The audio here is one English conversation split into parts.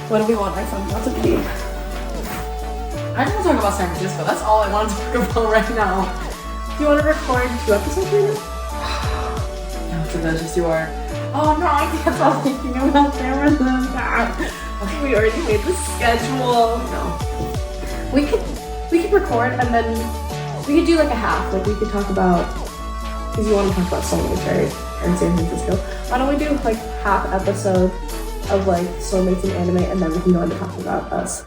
What do we want our son not to be? I just want to talk about San Francisco. That's all I want to talk about right now. Do you want to record 2 episodes right now? No, so that's just you are. Oh no, I can't stop thinking about San Francisco. Okay, we already made the schedule. No. We could record and then we could do like a half. Like we could talk about, because you want to talk about Soulmates, right? In San Francisco. Why don't we do like half episode of like Soulmates and anime, and then we can go into talking about us.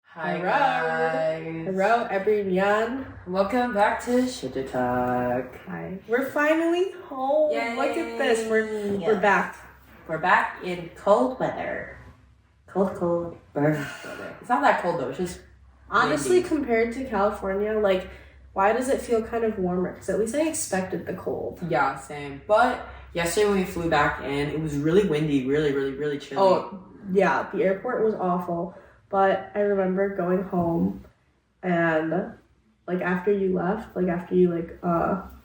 Hi guys. Hello everyone. Welcome back to Shoujo Talk. Hi. We're finally home. Yay. Look at this. We're back. We're back in cold weather. Cold burn weather. It's not that cold though. It's just Honestly, windy. compared to California, like, why does it feel kind of warmer? Because at least I expected the cold. Yeah, same. But yesterday when we flew back in, it was really windy, really chilly. Oh, yeah. The airport was awful. But I remember going home and, like, after you left, like, after you, like,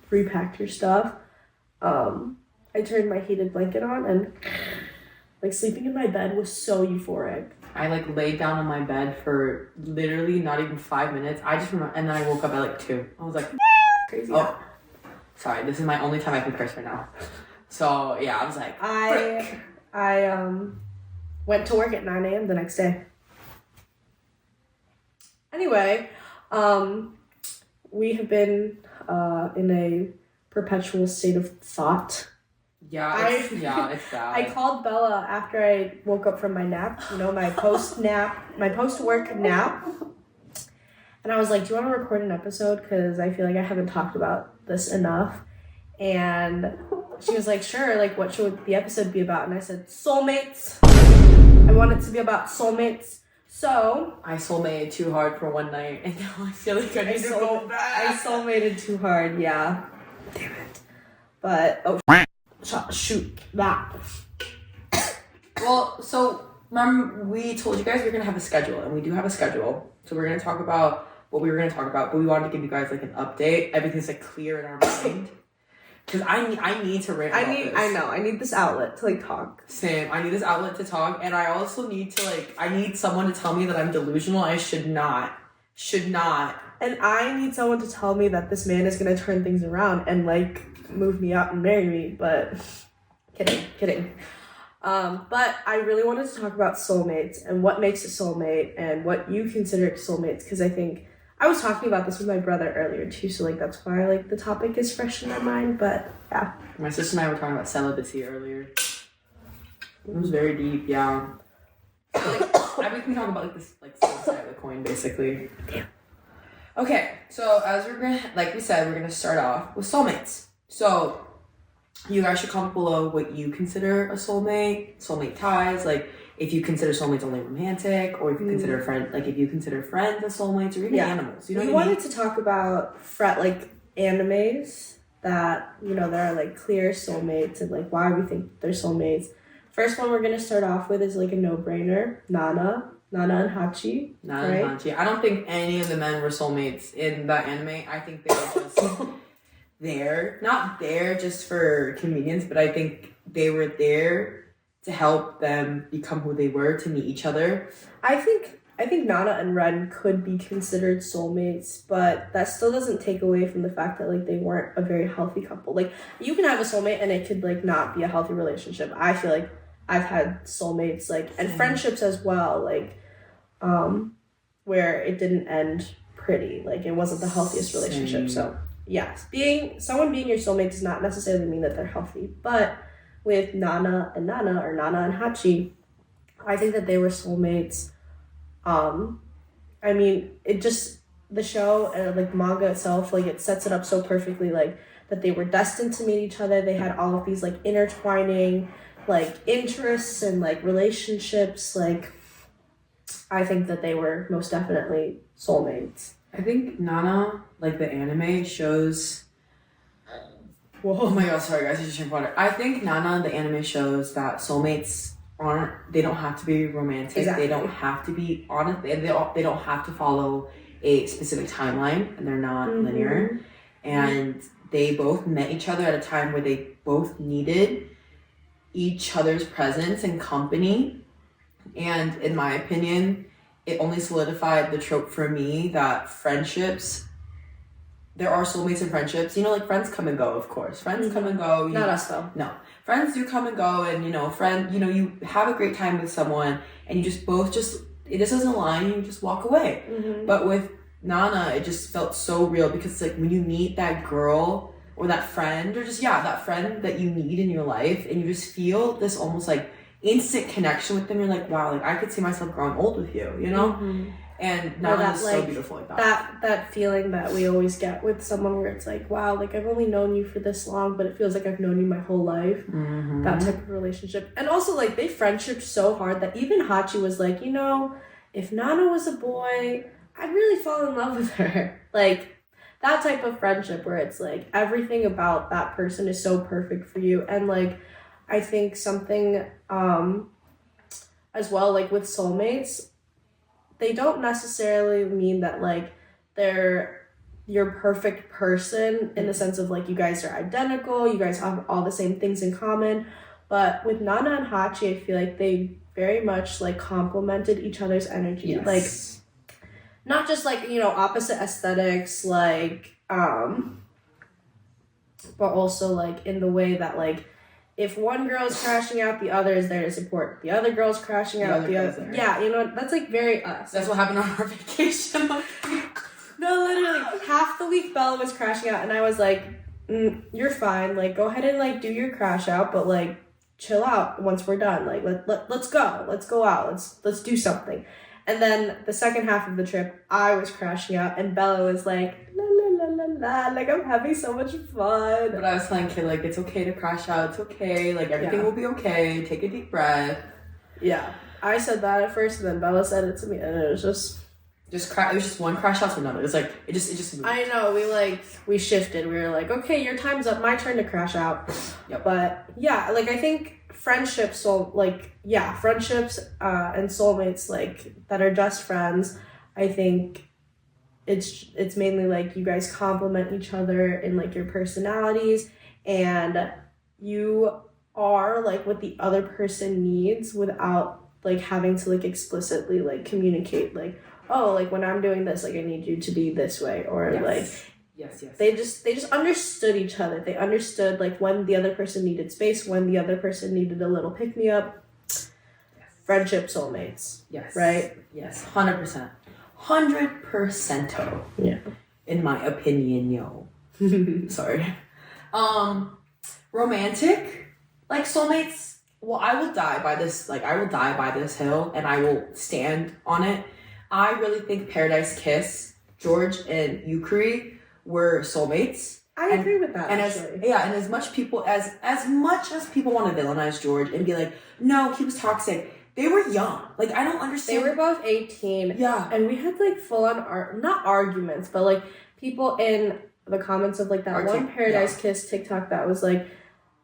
repacked your stuff, I turned my heated blanket on and, like, sleeping in my bed was so euphoric. I like laid down on my bed for literally not even 5 minutes. I just remember, and then I woke up at like 2. I was like, Crazy. oh, sorry, this is my only time I can curse right now. So yeah, I was like, I went to work at 9 a.m. the next day. Anyway, we have been in a perpetual state of thought. it's bad. I called Bella after I woke up from my nap, my post-work nap. And I was like, do you want to record an episode? Because I feel like I haven't talked about this enough. And she was like, sure, like what should the episode be about? And I said, soulmates. I want it to be about soulmates. So I soulmated too hard for one night, and now I feel like I need to go back. I soulmated too hard, yeah. Damn it. But, shoot, that. Well, so remember we told you guys we are gonna have a schedule, and we do have a schedule. So we're gonna talk about what we were gonna talk about, but we wanted to give you guys like an update. Everything's like clear in our mind. Because I need to rant about this. I need this outlet to like talk. Same. I need this outlet to talk, and I also need to I need someone to tell me that I'm delusional. I should not. And I need someone to tell me that this man is gonna turn things around and like move me out and marry me. But kidding. But I really wanted to talk about soulmates and what makes a soulmate and what you consider soulmates, because I think I was talking about this with my brother earlier too, so like that's why like the topic is fresh in my mind. But yeah, my sister and I were talking about celibacy earlier. It was very deep, yeah. So, we can talk about like this side of the coin basically. Yeah. Okay, so as we're gonna, like we said, we're gonna start off with soulmates. So you guys should comment below what you consider a soulmate ties, like if you consider soulmates only romantic, or if you consider if you consider friends as soulmates, or even animals. You know, we wanted to talk about animes that there are like clear soulmates and like why we think they're soulmates. First one we're gonna start off with is like a no-brainer, Nana and Hachi. And Hachi. I don't think any of the men were soulmates in that anime. I think they were just not there just for convenience, but I think they were there to help them become who they were, to meet each other. I think Nana and Ren could be considered soulmates, but that still doesn't take away from the fact that like they weren't a very healthy couple. Like you can have a soulmate and it could like not be a healthy relationship. I feel like I've had soulmates and friendships as well, where it didn't end pretty. Like it wasn't the healthiest relationship. So yes, someone being your soulmate does not necessarily mean that they're healthy, but with Nana and Hachi, I think that they were soulmates. I mean, it just, the show and like manga itself, like it sets it up so perfectly, like that they were destined to meet each other. They had all of these like intertwining like interests and like relationships. Like I think that they were most definitely soulmates. I think Nana, like the anime, shows. Whoa, oh my god, sorry guys, I just drank water. I think Nana, the anime, shows that soulmates they don't have to be romantic. Exactly. They don't have to be honest. They don't have to follow a specific timeline, and they're not linear. And they both met each other at a time where they both needed each other's presence and company. And in my opinion, it only solidified the trope for me that friendships, there are soulmates in friendships. You know, like friends come and go, of course. Friends come and go. Not us though. No. Friends do come and go, and you have a great time with someone and you just both it just doesn't align and you just walk away. But with Nana, it just felt so real because it's like when you meet that girl or that friend or just, that friend that you need in your life and you just feel this almost like instant connection with them. You're like, wow, like I could see myself growing old with you, you know? And Nana is so beautiful like that. That feeling that we always get with someone where it's like, wow, like I've only known you for this long, but it feels like I've known you my whole life. That type of relationship. And also like they friendship so hard that even Hachi was like, you know, if Nana was a boy, I'd really fall in love with her. Like that type of friendship where it's like everything about that person is so perfect for you. And like I think something as well, like with soulmates, they don't necessarily mean that like they're your perfect person in the sense of like you guys are identical, you guys have all the same things in common. But with Nana and Hachi, I feel like they very much like complemented each other's energy. Yes. Like not just like, you know, opposite aesthetics, like but also like in the way that like if one girl's crashing out, the other is there to support. The other girl's crashing out, the other. Yeah, you know, that's like very us. That's what happened on our vacation. No, literally, half the week Bella was crashing out, and I was like, you're fine. Like, go ahead and like do your crash out, but like chill out once we're done. Like, let's go. Let's go out. Let's do something. And then the second half of the trip, I was crashing out, and Bella was like, like I'm having so much fun. But I was telling Kid, like, it's okay to crash out. It's okay. Like, everything will be okay. Take a deep breath. Yeah. I said that at first, and then Bella said it to me, and it was just... it was just one crash out to another. It's like, it just moved. I know. We shifted. We were like, okay, your time's up. My turn to crash out. Yep. But, yeah, like, I think friendships, friendships and soulmates, like, that are just friends, I think... It's mainly like you guys complement each other in like your personalities and you are like what the other person needs without like having to like explicitly like communicate like, oh, like when I'm doing this, like I need you to be this way or yes. They just understood each other. They understood like when the other person needed space, when the other person needed a little pick me up. Yes. Friendship soulmates. Yes. Right? Yes. 100%. 100%. Yeah. In my opinion, yo. Sorry. Romantic, like soulmates. Well, I will die by this. Like, I will die by this hill, and I will stand on it. I really think Paradise Kiss, George and Yukari were soulmates. I agree with that. And actually. as much people as people want to villainize George and be like, no, he was toxic. They were young. Like, I don't understand. They were both 18. Yeah. And we had, like, full-on, not arguments, but, like, people in the comments of, like, that one Paradise Kiss TikTok that was, like,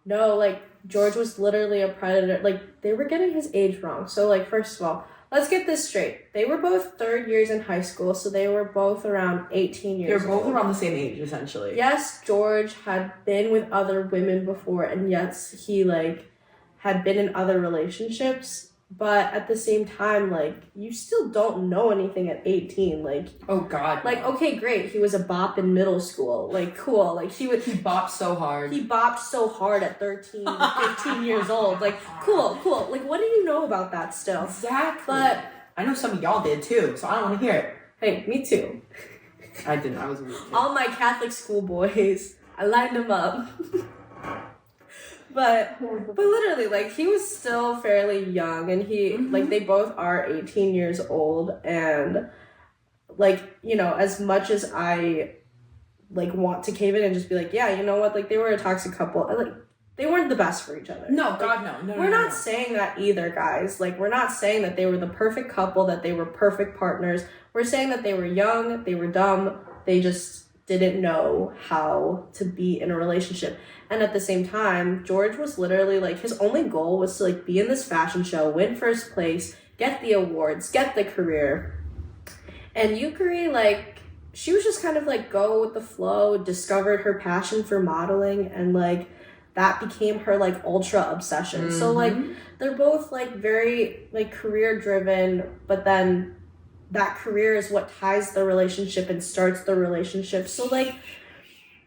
no, like, George was literally a predator. Like, they were getting his age wrong. So, like, first of all, let's get this straight. They were both third years in high school, so they were both around 18 years old. They were both around the same age, essentially. Yes, George had been with other women before, and yes, he, like, had been in other relationships. But at the same time, like, you still don't know anything at 18. Like, oh, God. Like, okay, great. He was a bop in middle school. Like, cool. Like, he bopped so hard. He bopped so hard at 13, 15 years old. Like, cool. Like, what do you know about that still? Exactly. But I know some of y'all did, too, so I don't want to hear it. Hey, me too. I didn't. I was weak. All my Catholic school boys, I lined them up. But literally, like, he was still fairly young, and he, like, they both are 18 years old, and, like, you know, as much as I, like, want to cave in and just be like, yeah, you know what, like, they were a toxic couple, like, they weren't the best for each other. No, like, God, no. We're not saying that either, guys. Like, we're not saying that they were the perfect couple, that they were perfect partners. We're saying that they were young, they were dumb, they just didn't know how to be in a relationship. And at the same time, George was literally like, his only goal was to like be in this fashion show, win first place, get the awards, get the career. And Yukari, like, she was just kind of like go with the flow, discovered her passion for modeling, and like that became her like ultra obsession. So like they're both like very like career driven, but then that career is what ties the relationship and starts the relationship. So like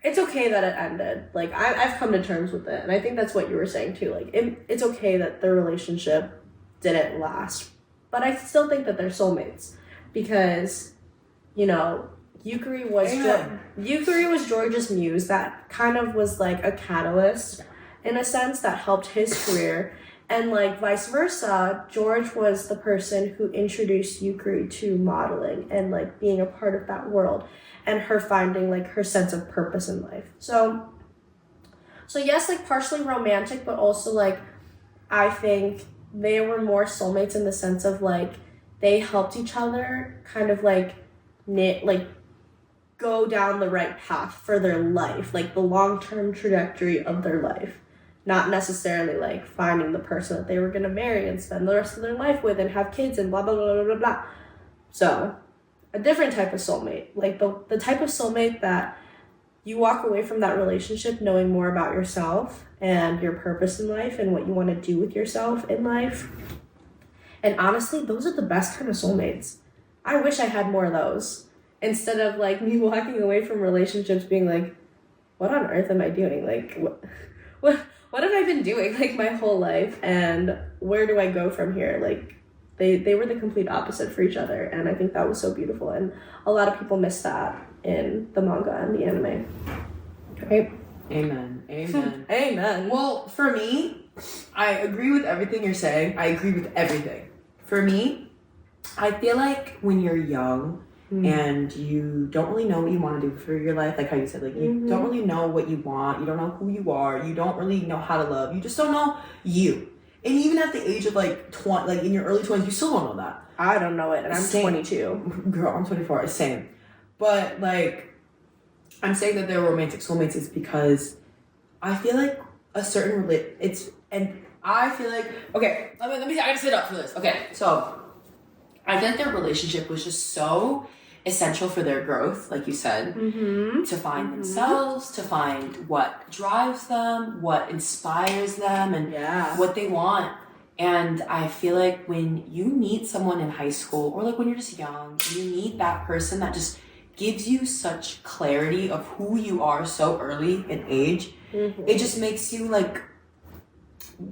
it's okay that it ended. Like I've come to terms with it, and I think that's what you were saying too. Like it's okay that the relationship didn't last, but I still think that they're soulmates because, you know, Yukari was George's muse that kind of was like a catalyst in a sense that helped his career, and like vice versa, George was the person who introduced Yukari to modeling and like being a part of that world and her finding like her sense of purpose in life. So yes, like partially romantic, but also like I think they were more soulmates in the sense of like they helped each other kind of like go down the right path for their life, like the long-term trajectory of their life, not necessarily like finding the person that they were going to marry and spend the rest of their life with and have kids and blah blah blah blah blah blah. So a different type of soulmate, like the type of soulmate that you walk away from that relationship knowing more about yourself and your purpose in life and what you want to do with yourself in life. And honestly, those are the best kind of soulmates. I wish I had more of those. Instead of like me walking away from relationships being like, what on earth am I doing? Like, what have I been doing like my whole life, and where do I go from here? Like, they were the complete opposite for each other, and I think that was so beautiful. And a lot of people miss that in the manga and the anime. Right? Amen. Amen. Well, for me, I agree with everything you're saying. I agree with everything. For me, I feel like when you're young and you don't really know what you want to do for your life, like how you said, like you don't really know what you want, you don't know who you are, you don't really know how to love, you just don't know you. And even at the age of like 20, like in your early 20s, you still don't know that. I don't know it, and I'm Same. 22. Girl, I'm 24. It's same. But like, I'm saying that they're romantic soulmates is because I feel like a certain I feel like, okay, let me I gotta sit up for this. Okay, so I think their relationship was just so essential for their growth, like you said, to find themselves, to find what drives them, what inspires them, and what they want. And I feel like when you meet someone in high school, or like when you're just young, you meet that person that just gives you such clarity of who you are so early in age. It just makes you like,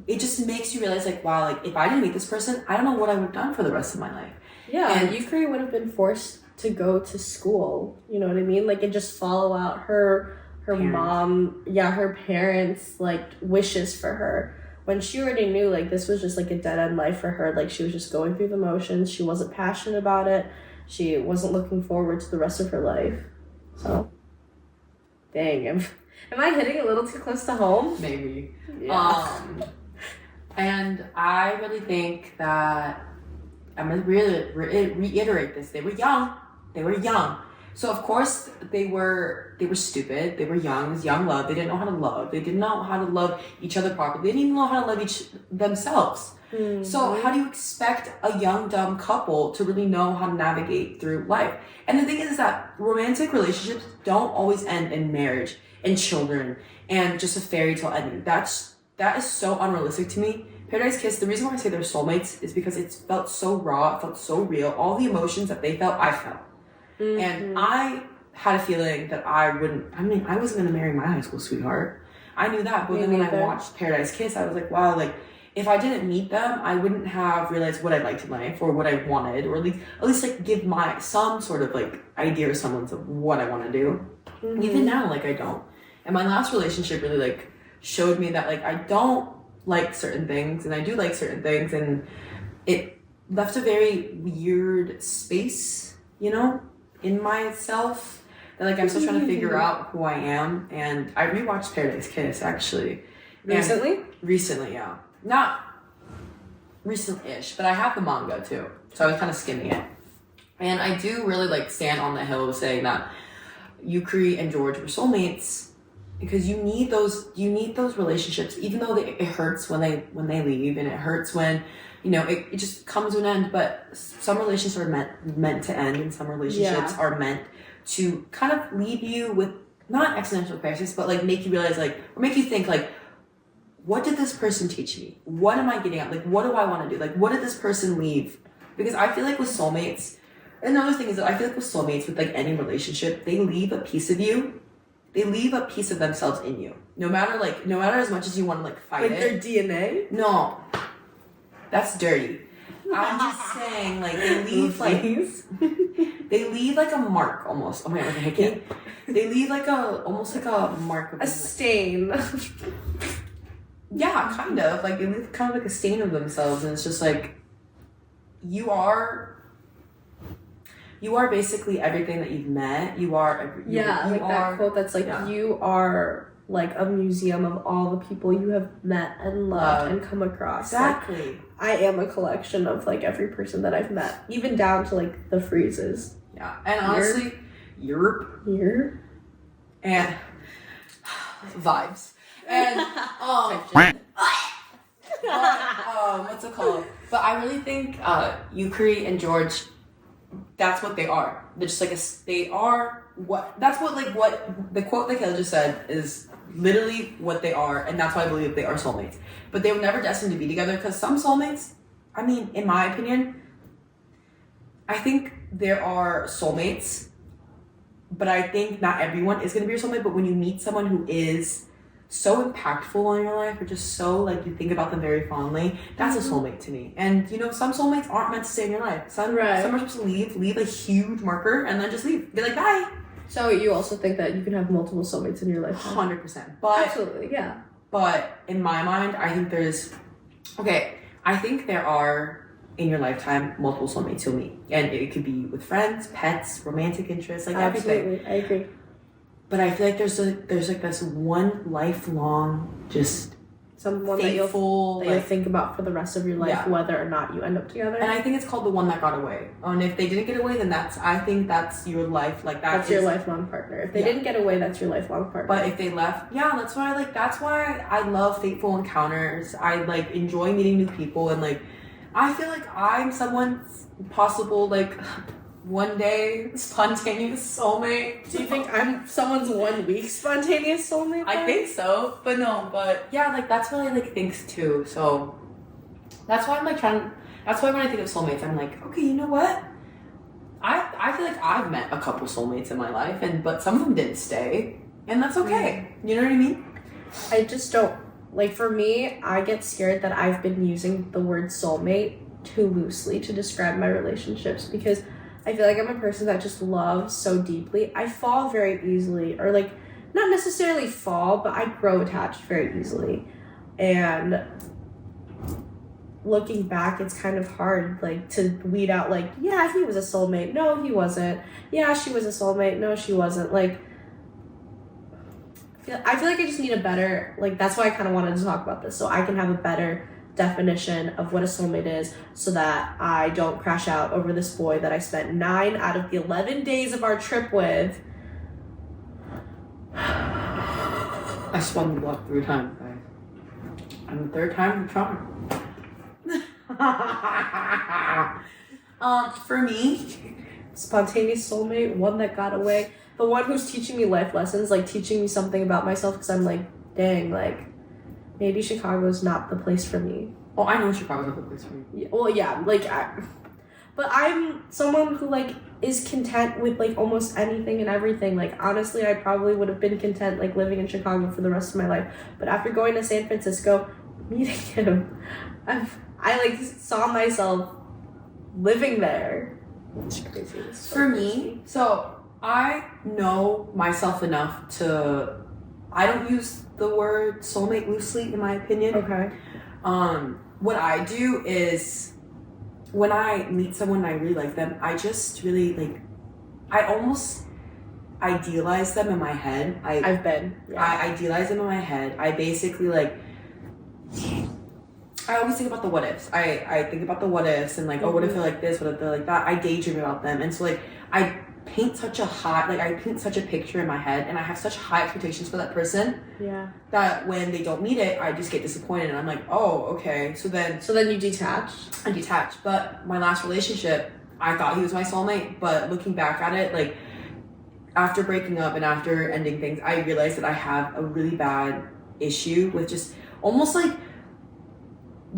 it just makes you realize like, wow, like if I didn't meet this person, I don't know what I would have done for the rest of my life. Yeah, and Yukari would have been forced to go to school, you know what I mean? Like, and just follow out her her parents' like wishes for her, when she already knew like this was just like a dead-end life for her. Like, she was just going through the motions, she wasn't passionate about it, she wasn't looking forward to the rest of her life. So dang, am I hitting a little too close to home? Maybe. Yeah. And I really think that I'm gonna really reiterate this. They were young. So of course they were stupid. They were young. It was young love. They didn't know how to love. They didn't know how to love each other properly. They didn't even know how to love themselves. So how do you expect a young, dumb couple to really know how to navigate through life? And the thing is that romantic relationships don't always end in marriage and children and just a fairy tale ending. That is so unrealistic to me. Paradise Kiss, the reason why I say they're soulmates is because it felt so raw, it felt so real. All the emotions that they felt, I felt. And I had a feeling that I wasn't going to marry my high school sweetheart. I knew that, but then when I watched Paradise Kiss, I was like, wow, like, if I didn't meet them, I wouldn't have realized what I liked in life or what I wanted, or at least like give some sort of like idea or semblance of what I want to do. Even now, like, I don't. And my last relationship really like showed me that like I don't like certain things and I do like certain things, and it left a very weird space, you know, in myself, that like I'm still trying to figure out who I am. And I rewatched Paradise Kiss actually. Recently, yeah. Not recent-ish, but I have the manga too, so I was kind of skimming it. And I do really like stand on the hill saying that Yukari and George were soulmates, because you need those relationships, even though it hurts when they leave, and it hurts when, you know, it just comes to an end. But some relationships are meant to end, and some relationships are meant to kind of leave you with not existential crisis, but like make you realize like, or make you think like, what did this person teach me? What am I getting at? Like, what do I want to do? Like, what did this person leave? Because I feel like with soulmates, another thing is that I feel like with soulmates, with like any relationship, they leave a piece of you. They leave a piece of themselves in you. No matter as much as you want to like fight like it. their DNA? No. That's dirty. I'm just saying, like, they leave like they leave like a mark almost. Oh my god, like I can't. They leave like almost like a mark of a stain. Yeah, kind of. Like they leave kind of like a stain of themselves, and it's just like you are basically everything that you've met. You are that quote that's like you are like a museum of all the people you have met and loved and come across. Exactly. Like, I am a collection of like every person that I've met, even down to like the freezes. Yeah, and honestly, Europe and vibes and what's it called? But I really think Yukari and George, that's what they are. They're just like they are what the quote that Kayla just said is literally what they are, and that's why I believe they are soulmates. But they were never destined to be together, because some soulmates, I mean, in my opinion, I think there are soulmates, but I think not everyone is going to be your soulmate. But when you meet someone who is so impactful on your life, or just so like you think about them very fondly, that's a soulmate to me. And you know, some soulmates aren't meant to stay in your life. Some are supposed to leave a huge marker and then just leave. Be like, bye. So you also think that you can have multiple soulmates in your life? 100%. But absolutely, yeah. But in my mind, I think I think there are in your lifetime multiple soulmates you'll meet, and it could be with friends, pets, romantic interests, like everything. I agree. But I feel like there's like this one lifelong just someone faithful, that you'll think about for the rest of your life, whether or not you end up together. And I think it's called the one that got away. And if they didn't get away, then I think that's your life. Like that's your lifelong partner. If they didn't get away, that's your lifelong partner. But if they left, that's why I love fateful encounters. I like enjoy meeting new people, and like I feel like I'm someone's possible like one day spontaneous soulmate. Do you think I'm someone's 1 week spontaneous soulmate? I think so, but like that's what I like think too. So that's why I'm like that's why when I think of soulmates, I'm like, okay, you know what? I feel like I've met a couple soulmates in my life, but some of them didn't stay, and that's okay. You know what I mean? I just don't like. For me, I get scared that I've been using the word soulmate too loosely to describe my relationships, because I feel like I'm a person that just loves so deeply. I fall very easily, or like not necessarily fall, but I grow attached very easily. And looking back, it's kind of hard like to weed out like, yeah, he was a soulmate. No, he wasn't. Yeah, she was a soulmate. No, she wasn't. Like I feel like I just need a better, like that's why I kind of wanted to talk about this, so I can have a better definition of what a soulmate is, so that I don't crash out over this boy that I spent 9 out of the 11 days of our trip with. I spun the block 3 times, guys. And the 3rd time, the charm. For me, spontaneous soulmate, one that got away, the one who's teaching me life lessons, like teaching me something about myself, because I'm like, dang, like maybe Chicago's not the place for me. Oh, I know Chicago's not the place for me. Yeah, well, yeah, like, but I'm someone who, like, is content with, like, almost anything and everything. Like, honestly, I probably would have been content, like, living in Chicago for the rest of my life. But after going to San Francisco, meeting him, I like, saw myself living there. It's crazy. It's so for crazy. me, so I know myself enough to... I don't use the word soulmate loosely, in my opinion. Okay. What I do is when I meet someone and I really like them, I just really like, I almost idealize them in my head. I idealize them in my head. I basically like, I always think about the what ifs. I think about the what ifs and like, oh, what if they're like this? What if they're like that? I daydream about them. And so like, I paint such a picture in my head, and I have such high expectations for that person. Yeah. That when they don't meet it, I just get disappointed, and I'm like, oh, okay. So then you detach? I detach. But my last relationship, I thought he was my soulmate, but looking back at it, like, after breaking up and after ending things, I realized that I have a really bad issue with just almost like,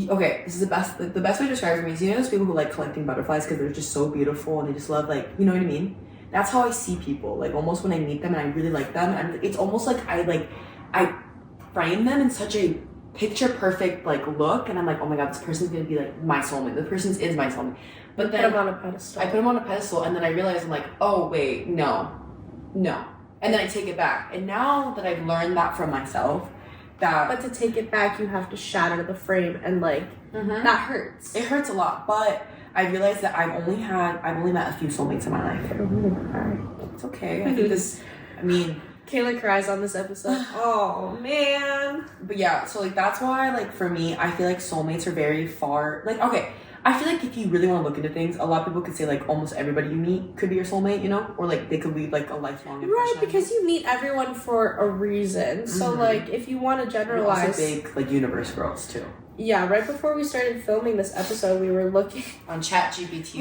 okay, this is the best way to describe it for me is, you know those people who like collecting butterflies because they're just so beautiful and they just love, like, you know what I mean? That's how I see people. Like, almost when I meet them and I really like them, and it's almost like I frame them in such a picture perfect like look, and I'm like, oh my god, this person's gonna be like my soulmate. This person is my soulmate. But then put them on a pedestal. I put them on a pedestal, and then I realized I'm like, oh wait, no, and then I take it back. And now that I've learned that from myself, but to take it back, you have to shatter the frame, and like that hurts. It hurts a lot, but I realized that I've only met a few soulmates in my life. I'm gonna cry. It's okay. I mean, Kayla cries on this episode. Oh man. But yeah, so like that's why, like, for me, I feel like soulmates are very far. Like, okay, I feel like if you really want to look into things, a lot of people could say like almost everybody you meet could be your soulmate, you know, or like they could leave like a lifelong impression. Right, because you meet everyone for a reason. So like if you want to generalize, we're also big like universe girls too. Yeah, right before we started filming this episode, we were looking on ChatGPT.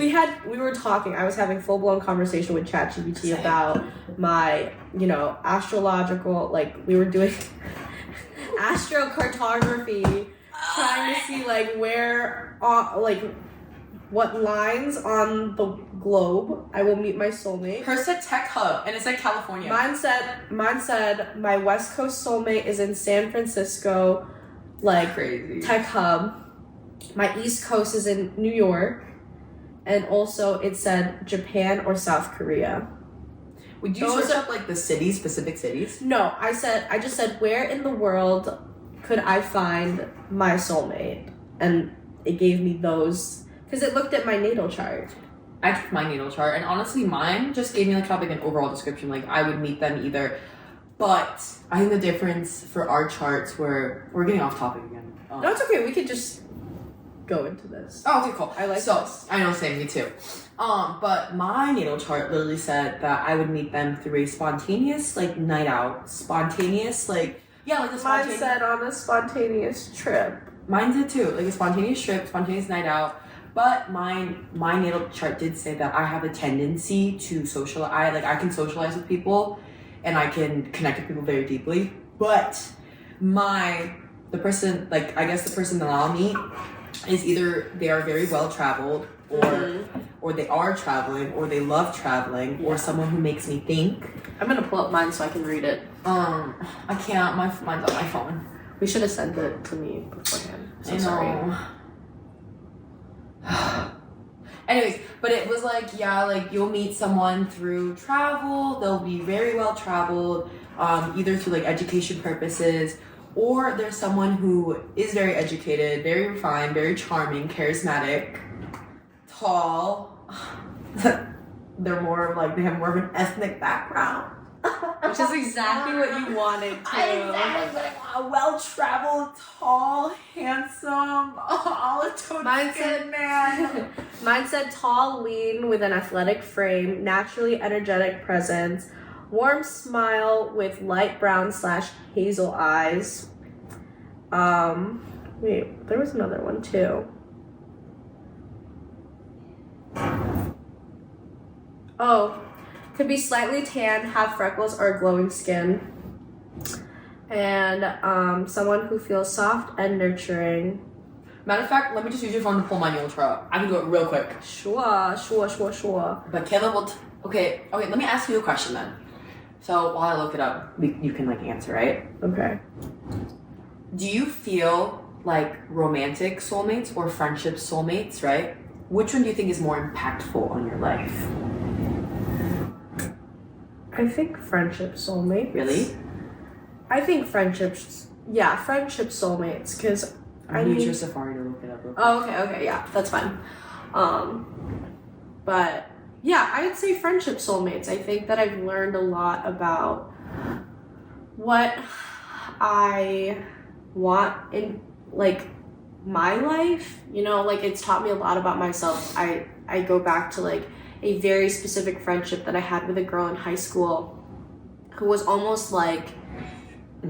We were talking. I was having full blown conversation with ChatGPT about my, astrological, like we were doing astrocartography, trying to see like where, what lines on the globe I will meet my soulmate. Hers said Tech Hub, and it said California. Mine said my West Coast soulmate is in San Francisco. Like crazy Tech Hub. My East Coast is in New York, and also it said Japan or South Korea. Would you search up like the cities, specific cities? No, I just said where in the world could I find my soulmate, and it gave me those because it looked at my natal chart. I took my natal chart, and honestly, mine just gave me like an overall description. Like I would meet them either. But I think the difference for our charts we're getting off topic again. No, it's okay. We could just go into this. Oh, okay, cool. I like this. I know, same, me too. But my natal chart literally said that I would meet them through a spontaneous like night out. Spontaneous like the spontaneous. Mine said on a spontaneous trip. Mine did too. Like a spontaneous trip, spontaneous night out. But my natal chart did say that I have a tendency to socialize. I can socialize with people. And I can connect with people very deeply. But the person that I'll meet is either they are very well traveled, or they are traveling, or they love traveling, or someone who makes me think. I'm gonna pull up mine so I can read it. I can't. Mine's on my phone. We should have sent it to me beforehand. So I know. Sorry. Anyways, but it was you'll meet someone through travel. They'll be very well traveled, either through education purposes, or there's someone who is very educated, very refined, very charming, charismatic, tall. They're more they have more of an ethnic background. Which is exactly what you wanted to. Well-traveled, tall, handsome, olive-toned skin man. Mine said tall, lean, with an athletic frame, naturally energetic presence, warm smile with light brown / hazel eyes. Wait, there was another one too. Oh. Could be slightly tan, have freckles, or glowing skin. And someone who feels soft and nurturing. Matter of fact, let me just use your phone to pull my natal chart up. I can do it real quick. Sure. But Kayla will... Okay, let me ask you a question then. So while I look it up, you can answer, right? Okay. Do you feel like romantic soulmates or friendship soulmates, right? Which one do you think is more impactful on your life? I think friendship soulmates. Really? I think friendship soulmates, because I need your Safari to look it up. Oh, okay, yeah, that's fine. But yeah, I'd say friendship soulmates. I think that I've learned a lot about what I want in my life. It's taught me a lot about myself. I go back to a very specific friendship that I had with a girl in high school who was almost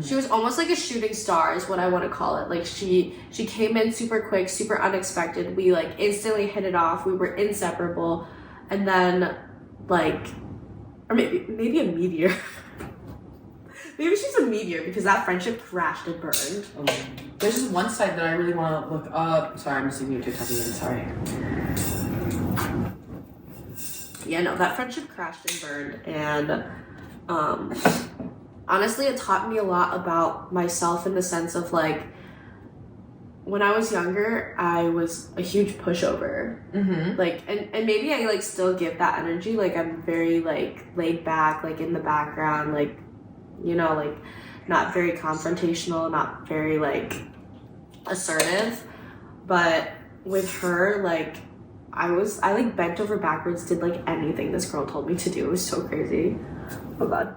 she was almost like a shooting star is what I want to call it. She came in super quick, super unexpected. We instantly hit it off. We were inseparable. And then Or maybe a meteor. Maybe she's a meteor because that friendship crashed and burned. There's just one site that I really want to look up. Sorry, I'm just looking at TikTok again. Sorry. Yeah, no, that friendship crashed and burned, and honestly, it taught me a lot about myself in the sense of like, when I was younger, I was a huge pushover. Like, and maybe I like still give that energy. Like, I'm very like laid back, like in the background, like, you know, like not very confrontational, not very like assertive. But with her, like, I like bent over backwards, did like anything this girl told me to do. It was so crazy. Oh god.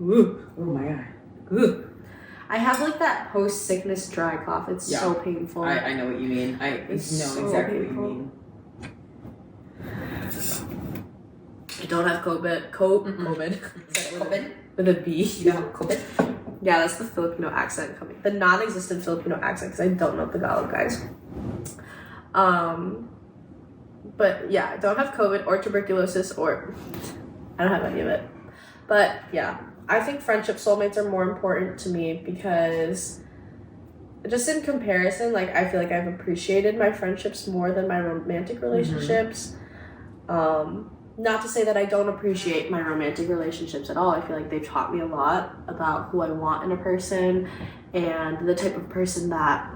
Ooh. Oh my god. Ooh. I have like that post-sickness dry cough. It's so painful. I know what you mean. It's know so exactly painful. what you mean. I don't have COVID. COVID. COVID? With a B. You have COVID? Yeah, that's the Filipino accent coming. The non-existent Filipino accent, because I don't know Tagalog, guys. But yeah, I don't have COVID or tuberculosis or... I don't have any of it. But yeah, I think friendship soulmates are more important to me because just in comparison, like I feel like I've appreciated my friendships more than my romantic relationships. Not to say that I don't appreciate my romantic relationships at all. I feel like they've taught me a lot about who I want in a person and the type of person that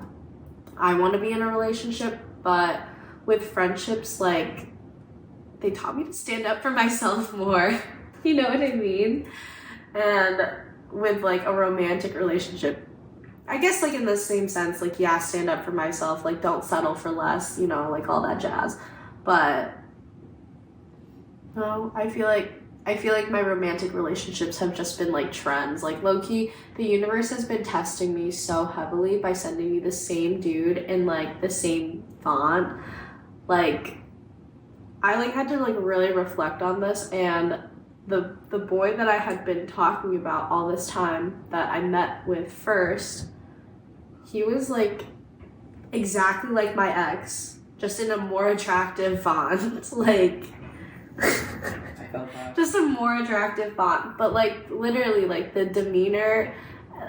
I want to be in a relationship. But with friendships, like, they taught me to stand up for myself more. You know what I mean? And with like a romantic relationship, I guess like in the same sense, like, yeah, stand up for myself, like don't settle for less, you know, like all that jazz. But no, I feel like my romantic relationships have just been like trends. Like low-key, the universe has been testing me so heavily by sending me the same dude in like the same font. Like I like had to like really reflect on this, and the boy that I had been talking about all this time that I met with first, he was like exactly like my ex, just in a more attractive font. Like I felt that. just a more attractive font, but like literally like the demeanor,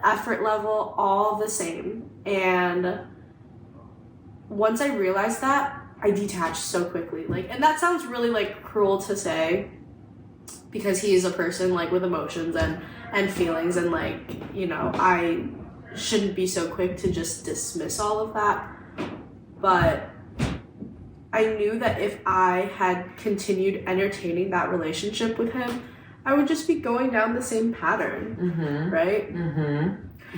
effort level, all the same. And once I realized that, I detached so quickly. Like, and that sounds really like cruel to say, because he is a person like with emotions and feelings, and like, you know, I shouldn't be so quick to just dismiss all of that. But I knew that if I had continued entertaining that relationship with him, I would just be going down the same pattern, right?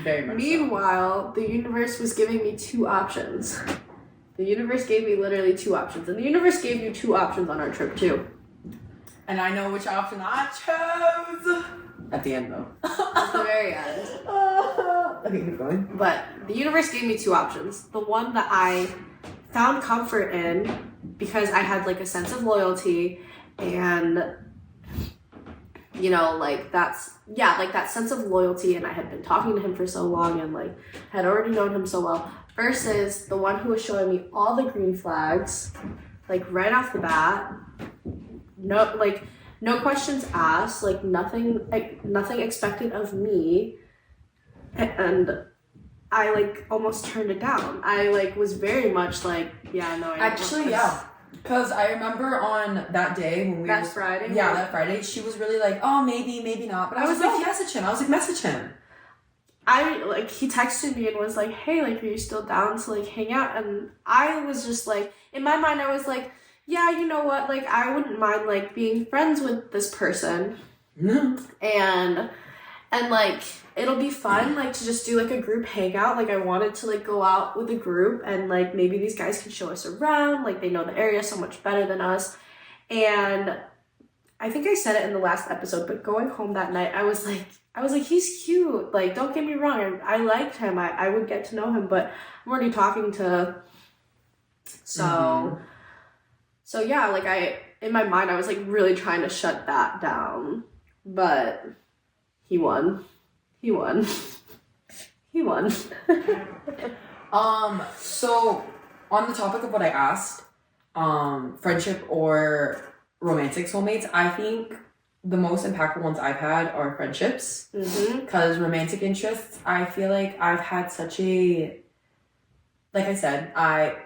Very much. Meanwhile, the universe was giving me two options. The universe gave me literally two options, and the universe gave you two options on our trip too. And I know which option I chose. At the end, though. At the very end. Okay, keep going. But the universe gave me two options. The one that I found comfort in because I had like a sense of loyalty, and you know, like that's, yeah, like that sense of loyalty, and I had been talking to him for so long and like had already known him so well, versus the one who was showing me all the green flags, like right off the bat. No questions asked, like nothing expected of me, and I like almost turned it down. I like was very much like, yeah, no, I don't Actually, want this. yeah. Because I remember on that day when we That Friday? Yeah, that Friday, she was really like, oh, maybe not. But I was like, message him. I was like, message him. He texted me and was like, hey, like, are you still down to like hang out? And I was just like, in my mind, I was like, yeah, you know what, like, I wouldn't mind like being friends with this person. And like, it'll be fun, like, to just do like a group hangout. Like, I wanted to like go out with a group, and like maybe these guys can show us around, like they know the area so much better than us. And I think I said it in the last episode, but going home that night, I was like, he's cute, like, don't get me wrong, I liked him, I would get to know him, but I'm already talking to, so yeah, like, in my mind, I was like really trying to shut that down, but he won. So on the topic of what I asked, friendship or romantic soulmates, I think the most impactful ones I've had are friendships. Because romantic interests, I feel like I've had such a, like I said, I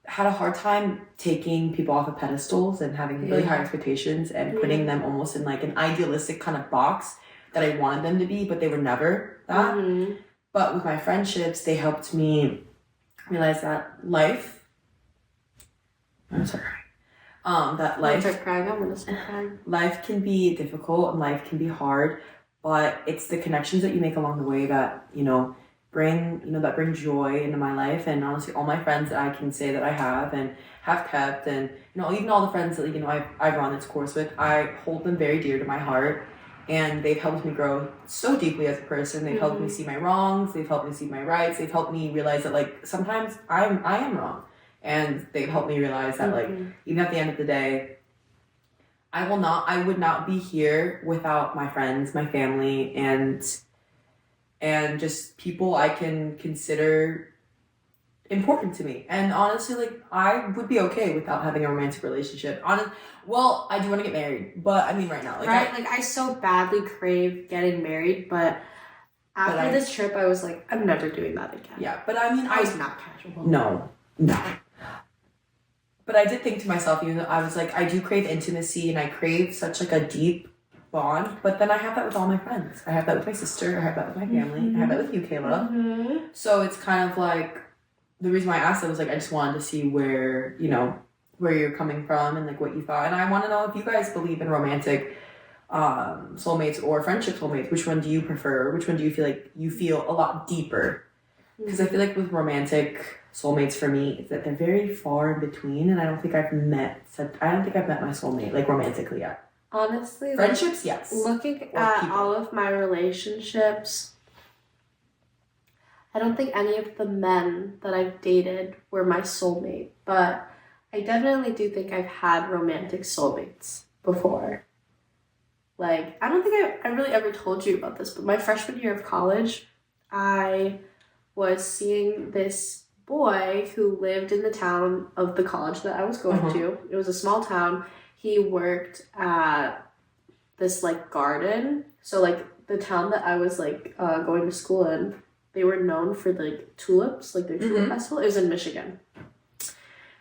had a hard time taking people off of pedestals and having really high expectations and putting them almost in like an idealistic kind of box that I wanted them to be, but they were never that. But with my friendships, they helped me realize that life, I'm sorry, that life, start crying. I'm gonna start crying. Life can be difficult and life can be hard, but it's the connections that you make along the way that, that bring joy into my life. And honestly, all my friends that I can say that I have and have kept, and even all the friends that I've run this course with, I hold them very dear to my heart, and they've helped me grow so deeply as a person. They've helped me see my wrongs, they've helped me see my rights, they've helped me realize that like sometimes I am wrong, and they've helped me realize that like even at the end of the day, I would not be here without my friends, my family, and just people I can consider important to me. And honestly, like I would be okay without having a romantic relationship. Well, I do want to get married, but I mean right now, I so badly crave getting married, but after this trip, I was like, I'm never doing that again. Yeah, but I mean, I was not casual. No. But I did think to myself, I was like, I do crave intimacy and I crave such like a deep bond, but then I have that with all my friends. I have that with my sister, I have that with my family, I have that with you, Kayla. So it's kind of like, the reason why I asked that was like, I just wanted to see where you're coming from and like what you thought. And I want to know if you guys believe in romantic soulmates or friendship soulmates. Which one do you prefer? Which one do you feel like you feel a lot deeper? Because I feel like with romantic soulmates for me, it's that they're very far in between, and I don't think I've met my soulmate like romantically yet. Honestly, friendships, yes. Looking at all of my relationships, I don't think any of the men that I've dated were my soulmate, but I definitely do think I've had romantic soulmates before. Like, I don't think I really ever told you about this, but my freshman year of college, I was seeing this boy who lived in the town of the college that I was going to. It was a small town. He worked at this like garden. So like the town that I was like going to school in, they were known for like tulips, like their tulip festival. It was in Michigan.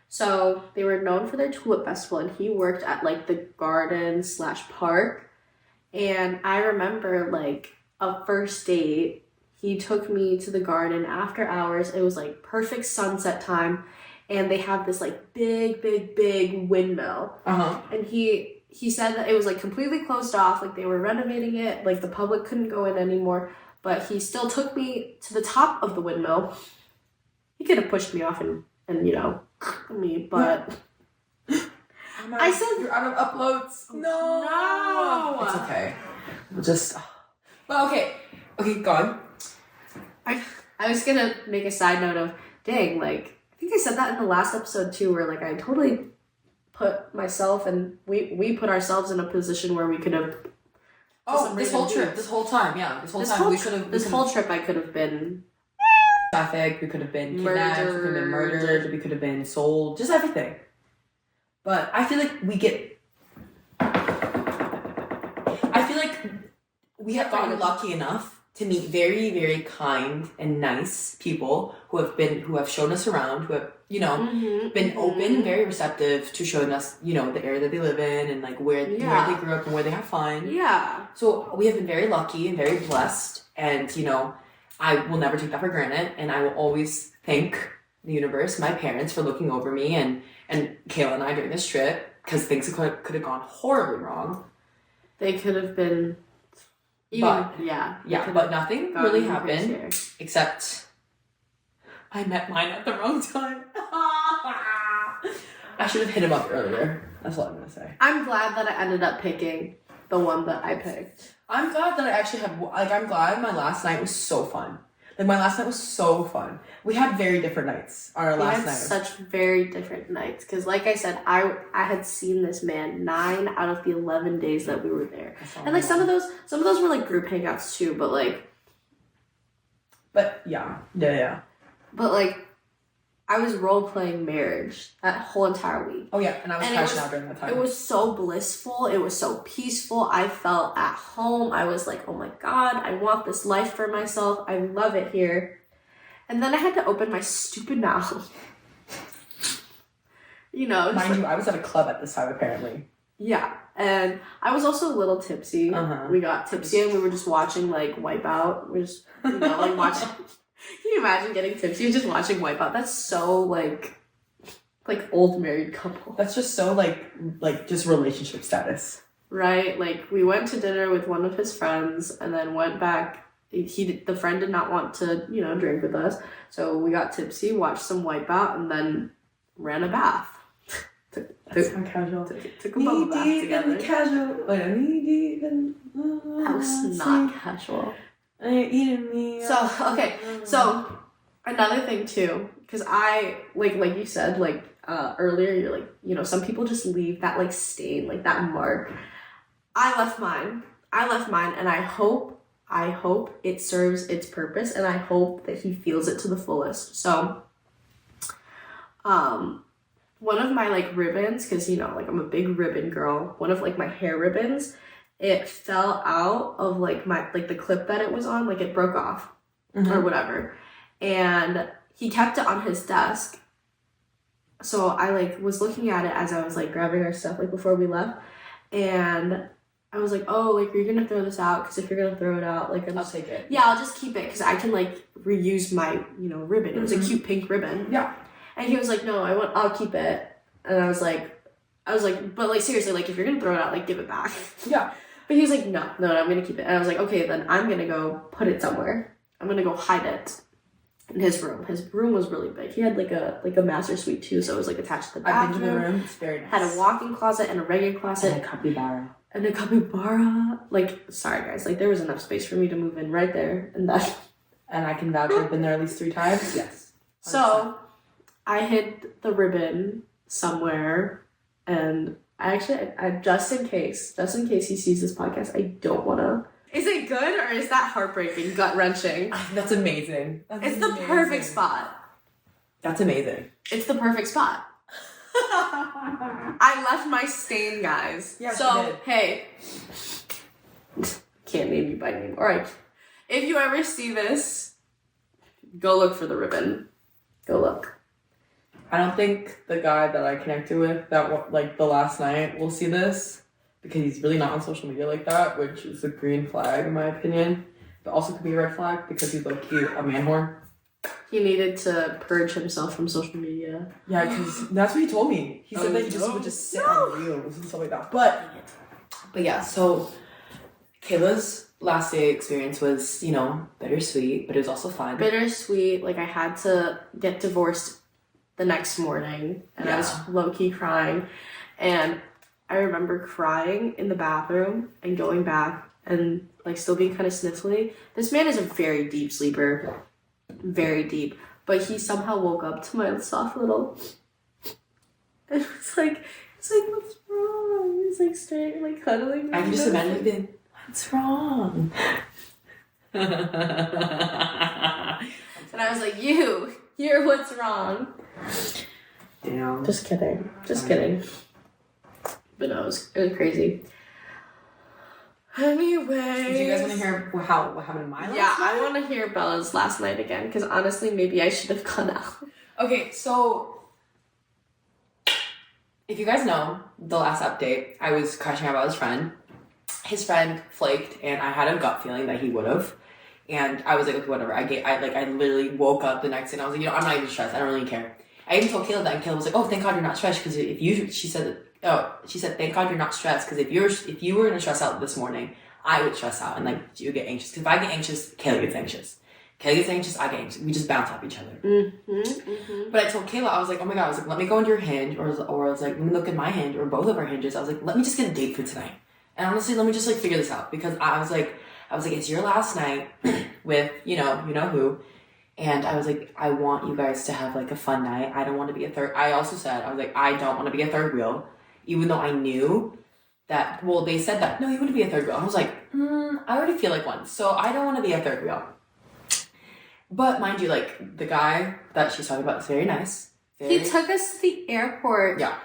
So they were known for their tulip festival, and he worked at like the garden / park. And I remember like a first date, he took me to the garden after hours. It was like perfect sunset time, and they have this like big windmill. And he said that it was like completely closed off, like they were renovating it, like the public couldn't go in anymore. But he still took me to the top of the windmill. He could have pushed me off and me, but I said you're out of uploads. No. It's okay. We'll just. Well, okay, go on. I was gonna make a side note of, dang, like I think I said that in the last episode too, where like I totally put myself and we put ourselves in a position where we could have. This whole trip I could have been trafficked, we could have been kidnapped, we could have been murdered, we could have been sold, just everything. But I feel like we have gotten lucky enough to meet very, very kind and nice people who have shown us around, who have, been open and very receptive to showing us, the area that they live in and like where they grew up and where they have fun. Yeah. So we have been very lucky and very blessed, and I will never take that for granted, and I will always thank the universe, my parents, for looking over me and Kayla and I during this trip, because things could have gone horribly wrong. They could have been. But nothing really happened except I met mine at the wrong time. I should have hit him up earlier. That's all I'm gonna say. I'm glad that I ended up picking the one that I picked. I'm glad that I actually had. I'm glad my last night was so fun. Like, my last night was so fun. We had very different nights on our last night. We had such very different nights. Because, like I said, I had seen this man 9 out of the 11 days that we were there. And, like, some of those were, like, group hangouts, too. But, like... But, yeah. Yeah. But, like, I was role-playing marriage that whole entire week. Oh, yeah, and I was crashing out during that time. It was so blissful. It was so peaceful. I felt at home. I was like, oh my God, I want this life for myself. I love it here. And then I had to open my stupid mouth. You know. Mind you, I was at a club at this time, apparently. Yeah, and I was also a little tipsy. Uh-huh. We got tipsy and we were just watching, like, Wipeout. We're just, you know, like, watching... Can you imagine getting tipsy and just watching Wipeout? That's so, like old married couple. That's just so, like just relationship status. Right? Like, we went to dinner with one of his friends and then went back. The friend did not want to, you know, drink with us. So we got tipsy, watched some Wipeout, and then ran a bath. That's not casual. Took a bubble bath together. Casual. That was not casual. You're eating me. So, okay. So, another thing, too, because I, like you said, like, earlier, you're like, you know, some people just leave that, like, stain, like, that mark. I left mine, and I hope it serves its purpose, and I hope that he feels it to the fullest. So, one of my, like, ribbons, because, you know, like, I'm a big ribbon girl, one of, like, my hair ribbons, it fell out of, like, my, like, the clip that it was on, like, it broke off, or whatever, and he kept it on his desk. So I, like, was looking at it as I was, like, grabbing our stuff, like, before we left, and I was like, oh, like, you're gonna throw this out, because if you're gonna throw it out, like, I'll take it. Yeah, I'll just keep it, because I can, like, reuse my, you know, ribbon. It was a cute pink ribbon. Yeah. And he was like, no, I'll keep it. And I was like, but, like, seriously, like, if you're gonna throw it out, like, give it back. Yeah. But he was like, no, I'm gonna keep it. And I was like, okay, then I'm gonna go put it somewhere. I'm gonna go hide it in his room. His room was really big. He had, like a master suite, too, so it was, like, attached to the bathroom. I've been to the room. It's very nice. Had a walk-in closet and a regular closet. And a capybara. Like, sorry, guys. Like, there was enough space for me to move in right there. And that. And I can vouch I've been there at least 3 times. Yes. 100%. So, I hid the ribbon somewhere, and I just in case he sees this podcast, I don't want to. Is it good, or is that heartbreaking, gut-wrenching? That's amazing. It's the perfect spot. That's amazing. It's the perfect spot. I left my stain, guys. Yeah, so, hey. Can't name you by name. All right. If you ever see this, go look for the ribbon. Go look. I don't think the guy that I connected with that, like, the last night will see this, because he's really not on social media like that, which is a green flag in my opinion, but also could be a red flag because he's low-key a man whore. He needed to purge himself from social media. Yeah, because that's what he told me. He said that he just would just sit on reels and stuff like that. But yeah, so Kayla's last day experience was, you know, bittersweet, but it was also fun. Bittersweet. Like, I had to get divorced the next morning, and I was low-key crying, and I remember crying in the bathroom and going back and, like, still being kind of sniffly. This man is a very deep sleeper, very deep, but he somehow woke up to my soft little, and it's like what's wrong? He's like straight, like, cuddling me. I can just imagine being, what's wrong? And I was like, you're what's wrong. Damn. Just kidding. But no, it was crazy. Anyway. Do you guys want to hear what happened in my life? Yeah, I want to hear Bella's last night again, because honestly, maybe I should have gone out. Okay, so if you guys know the last update, I was crashing out about his friend. His friend flaked, and I had a gut feeling that he would have. And I was like, okay, whatever. I literally woke up the next day, and I was like, you know, I'm not even stressed. I don't really care. I even told Kayla that, and Kayla was like, oh, thank God you're not stressed, because she said, thank God you're not stressed, because if you were gonna stress out this morning, I would stress out, and, like, you would get anxious. Because if I get anxious, Kayla gets anxious. Kayla gets anxious, I get anxious. We just bounce off each other. But I told Kayla, I was like, oh my God, I was like, let me go into your hinge, or I was like, let me look at my hinge, or both of our hinges. I was like, let me just get a date for tonight. And honestly, let me just, like, figure this out, because I was like, it's your last night with, you know who. And I was like, I want you guys to have, like, a fun night. I don't want to be a third. I also said, I was like, I don't want to be a third wheel. Even though I knew that, well, they said that, no, you wouldn't be a third wheel. I was like, I already feel like one. So I don't want to be a third wheel. But mind you, like, the guy that she's talking about is very nice. He took us to the airport. Yeah.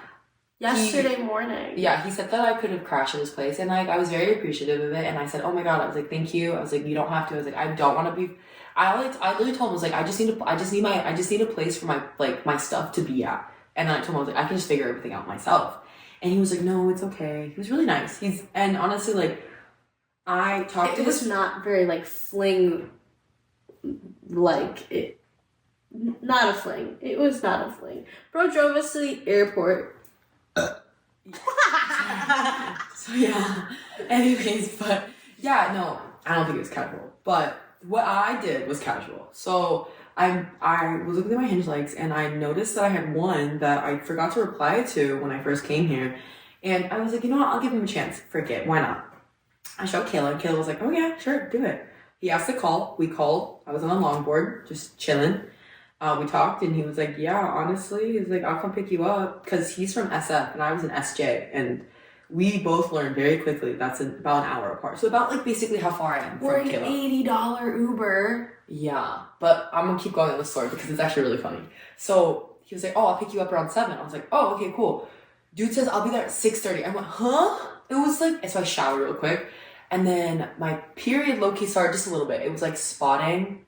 Yesterday morning. Yeah, he said that I could have crashed at his place, and like I was very appreciative of it. And I said, "Oh my god," I was like, "Thank you." I was like, "You don't have to." I was like, "I don't want to be." I literally told him, I was like, "I just need a place for my stuff to be at." And I told him, I was like, "I can just figure everything out myself." And he was like, "No, it's okay." He was really nice. And honestly, like, I talked to his. It was not very like fling. Like it, not a fling. It was not a fling. Bro drove us to the airport. So yeah. Anyways, but yeah, no, I don't think it was casual. But what I did was casual. So I was looking at my Hinge likes, and I noticed that I had one that I forgot to reply to when I first came here. And I was like, you know what, I'll give him a chance. Frick it, why not? I showed Kayla, and Kayla was like, oh yeah, sure, do it. He asked to call. We called. I was on a longboard, just chilling. We talked, and he was like, yeah, honestly, he's like, I'll come pick you up. Because he's from SF, and I was an SJ. And we both learned very quickly that's about an hour apart. So about, like, basically how far I am from Kayla. We're an $80 Uber. Yeah, but I'm going to keep going on the story because it's actually really funny. So he was like, oh, I'll pick you up around 7. I was like, oh, okay, cool. Dude says, I'll be there at 6:30. I went, huh? It was like, so I showered real quick. And then my period low-key started just a little bit. It was like spotting.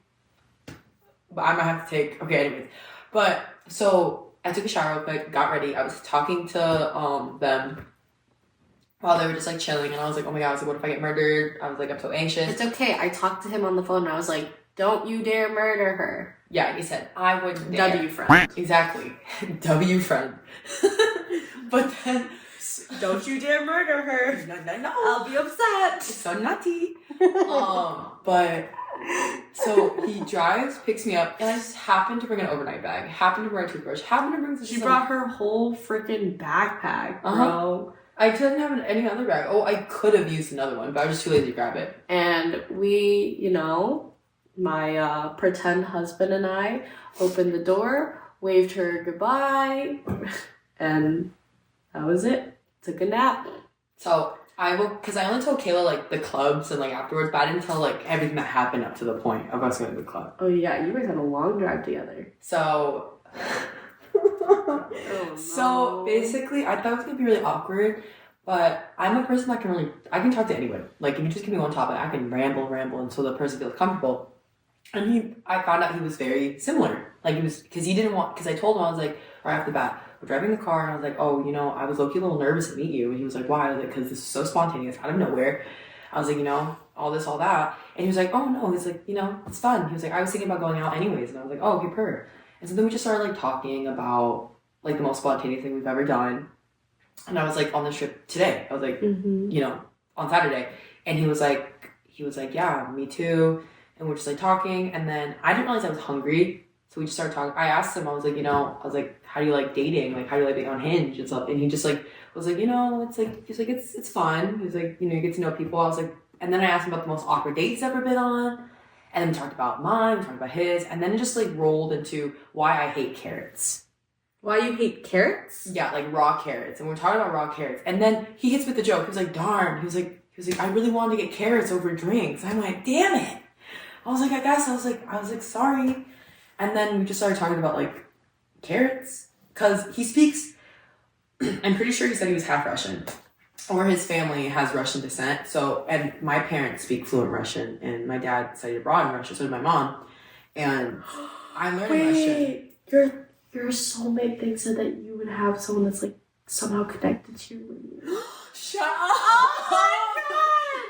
But I might have to take, okay, anyways. But, so I took a shower real quick, got ready. I was talking to them while they were just like chilling. And I was like, oh my God, I was like, what if I get murdered? I was like, I'm so anxious. It's okay. I talked to him on the phone and I was like, don't you dare murder her. Yeah, he said, I wouldn't dare. W friend. Exactly. W friend. But then, don't you dare murder her. No. I'll be upset. So naughty. But so he drives, picks me up, and I just happened to bring an overnight bag, happened to bring a toothbrush, happened to bring She brought her whole freaking backpack, bro. Uh-huh. I couldn't have any other bag. Oh, I could have used another one, but I was just too lazy to grab it. And we, you know, my pretend husband and I opened the door, waved her goodbye, and that was it. Took a nap. So because I only told Kayla like the clubs and like afterwards, but I didn't tell like everything that happened up to the point of us going to the club. Oh yeah, you guys had a long drive together. So, oh, no. So basically, I thought it was gonna be really awkward, but I'm a person that I can talk to anyone. Like if you just give me one topic, I can ramble until the person feels comfortable. And I found out he was very similar. Like he was, because I told him, I was like, right off the bat, we're driving the car, and I was like, oh, you know, I was low-key a little nervous to meet you. And he was like, why? I was like, because this is so spontaneous, out of nowhere. I was like, you know, all this, all that. And he was like, oh, no. He's like, you know, it's fun. He was like, I was thinking about going out anyways. And I was like, oh, okay, per. And so then we just started, like, talking about, like, the most spontaneous thing we've ever done. And I was, like, on this trip today. I was like, you know, on Saturday. And he was like, yeah, me too. And we're just, like, talking. And then I didn't realize I was hungry. So we just started talking. I asked him, I was like, you know, how do you like dating? Like, how do you like being on Hinge and stuff? And he just like, was like, you know, it's like, he's like, it's fun. He's like, you know, you get to know people. I was like, and then I asked him about the most awkward dates he's ever been on. And then we talked about mine, we talked about his. And then it just like rolled into why I hate carrots. Why you hate carrots? Yeah, like raw carrots. And we're talking about raw carrots. And then he hits me with the joke. He was like, darn. He was like, I really wanted to get carrots over drinks. I'm like, damn it. I was like, I guess. I was like, sorry. And then we just started talking about, like, carrots. Because he speaks, I'm pretty sure he said he was half Russian. Or his family has Russian descent. So, and my parents speak fluent Russian. And my dad studied abroad in Russia, so did my mom. And I learned Russian. Your soulmate thing said that you would have someone that's, like, somehow connected to you. Shut up! Oh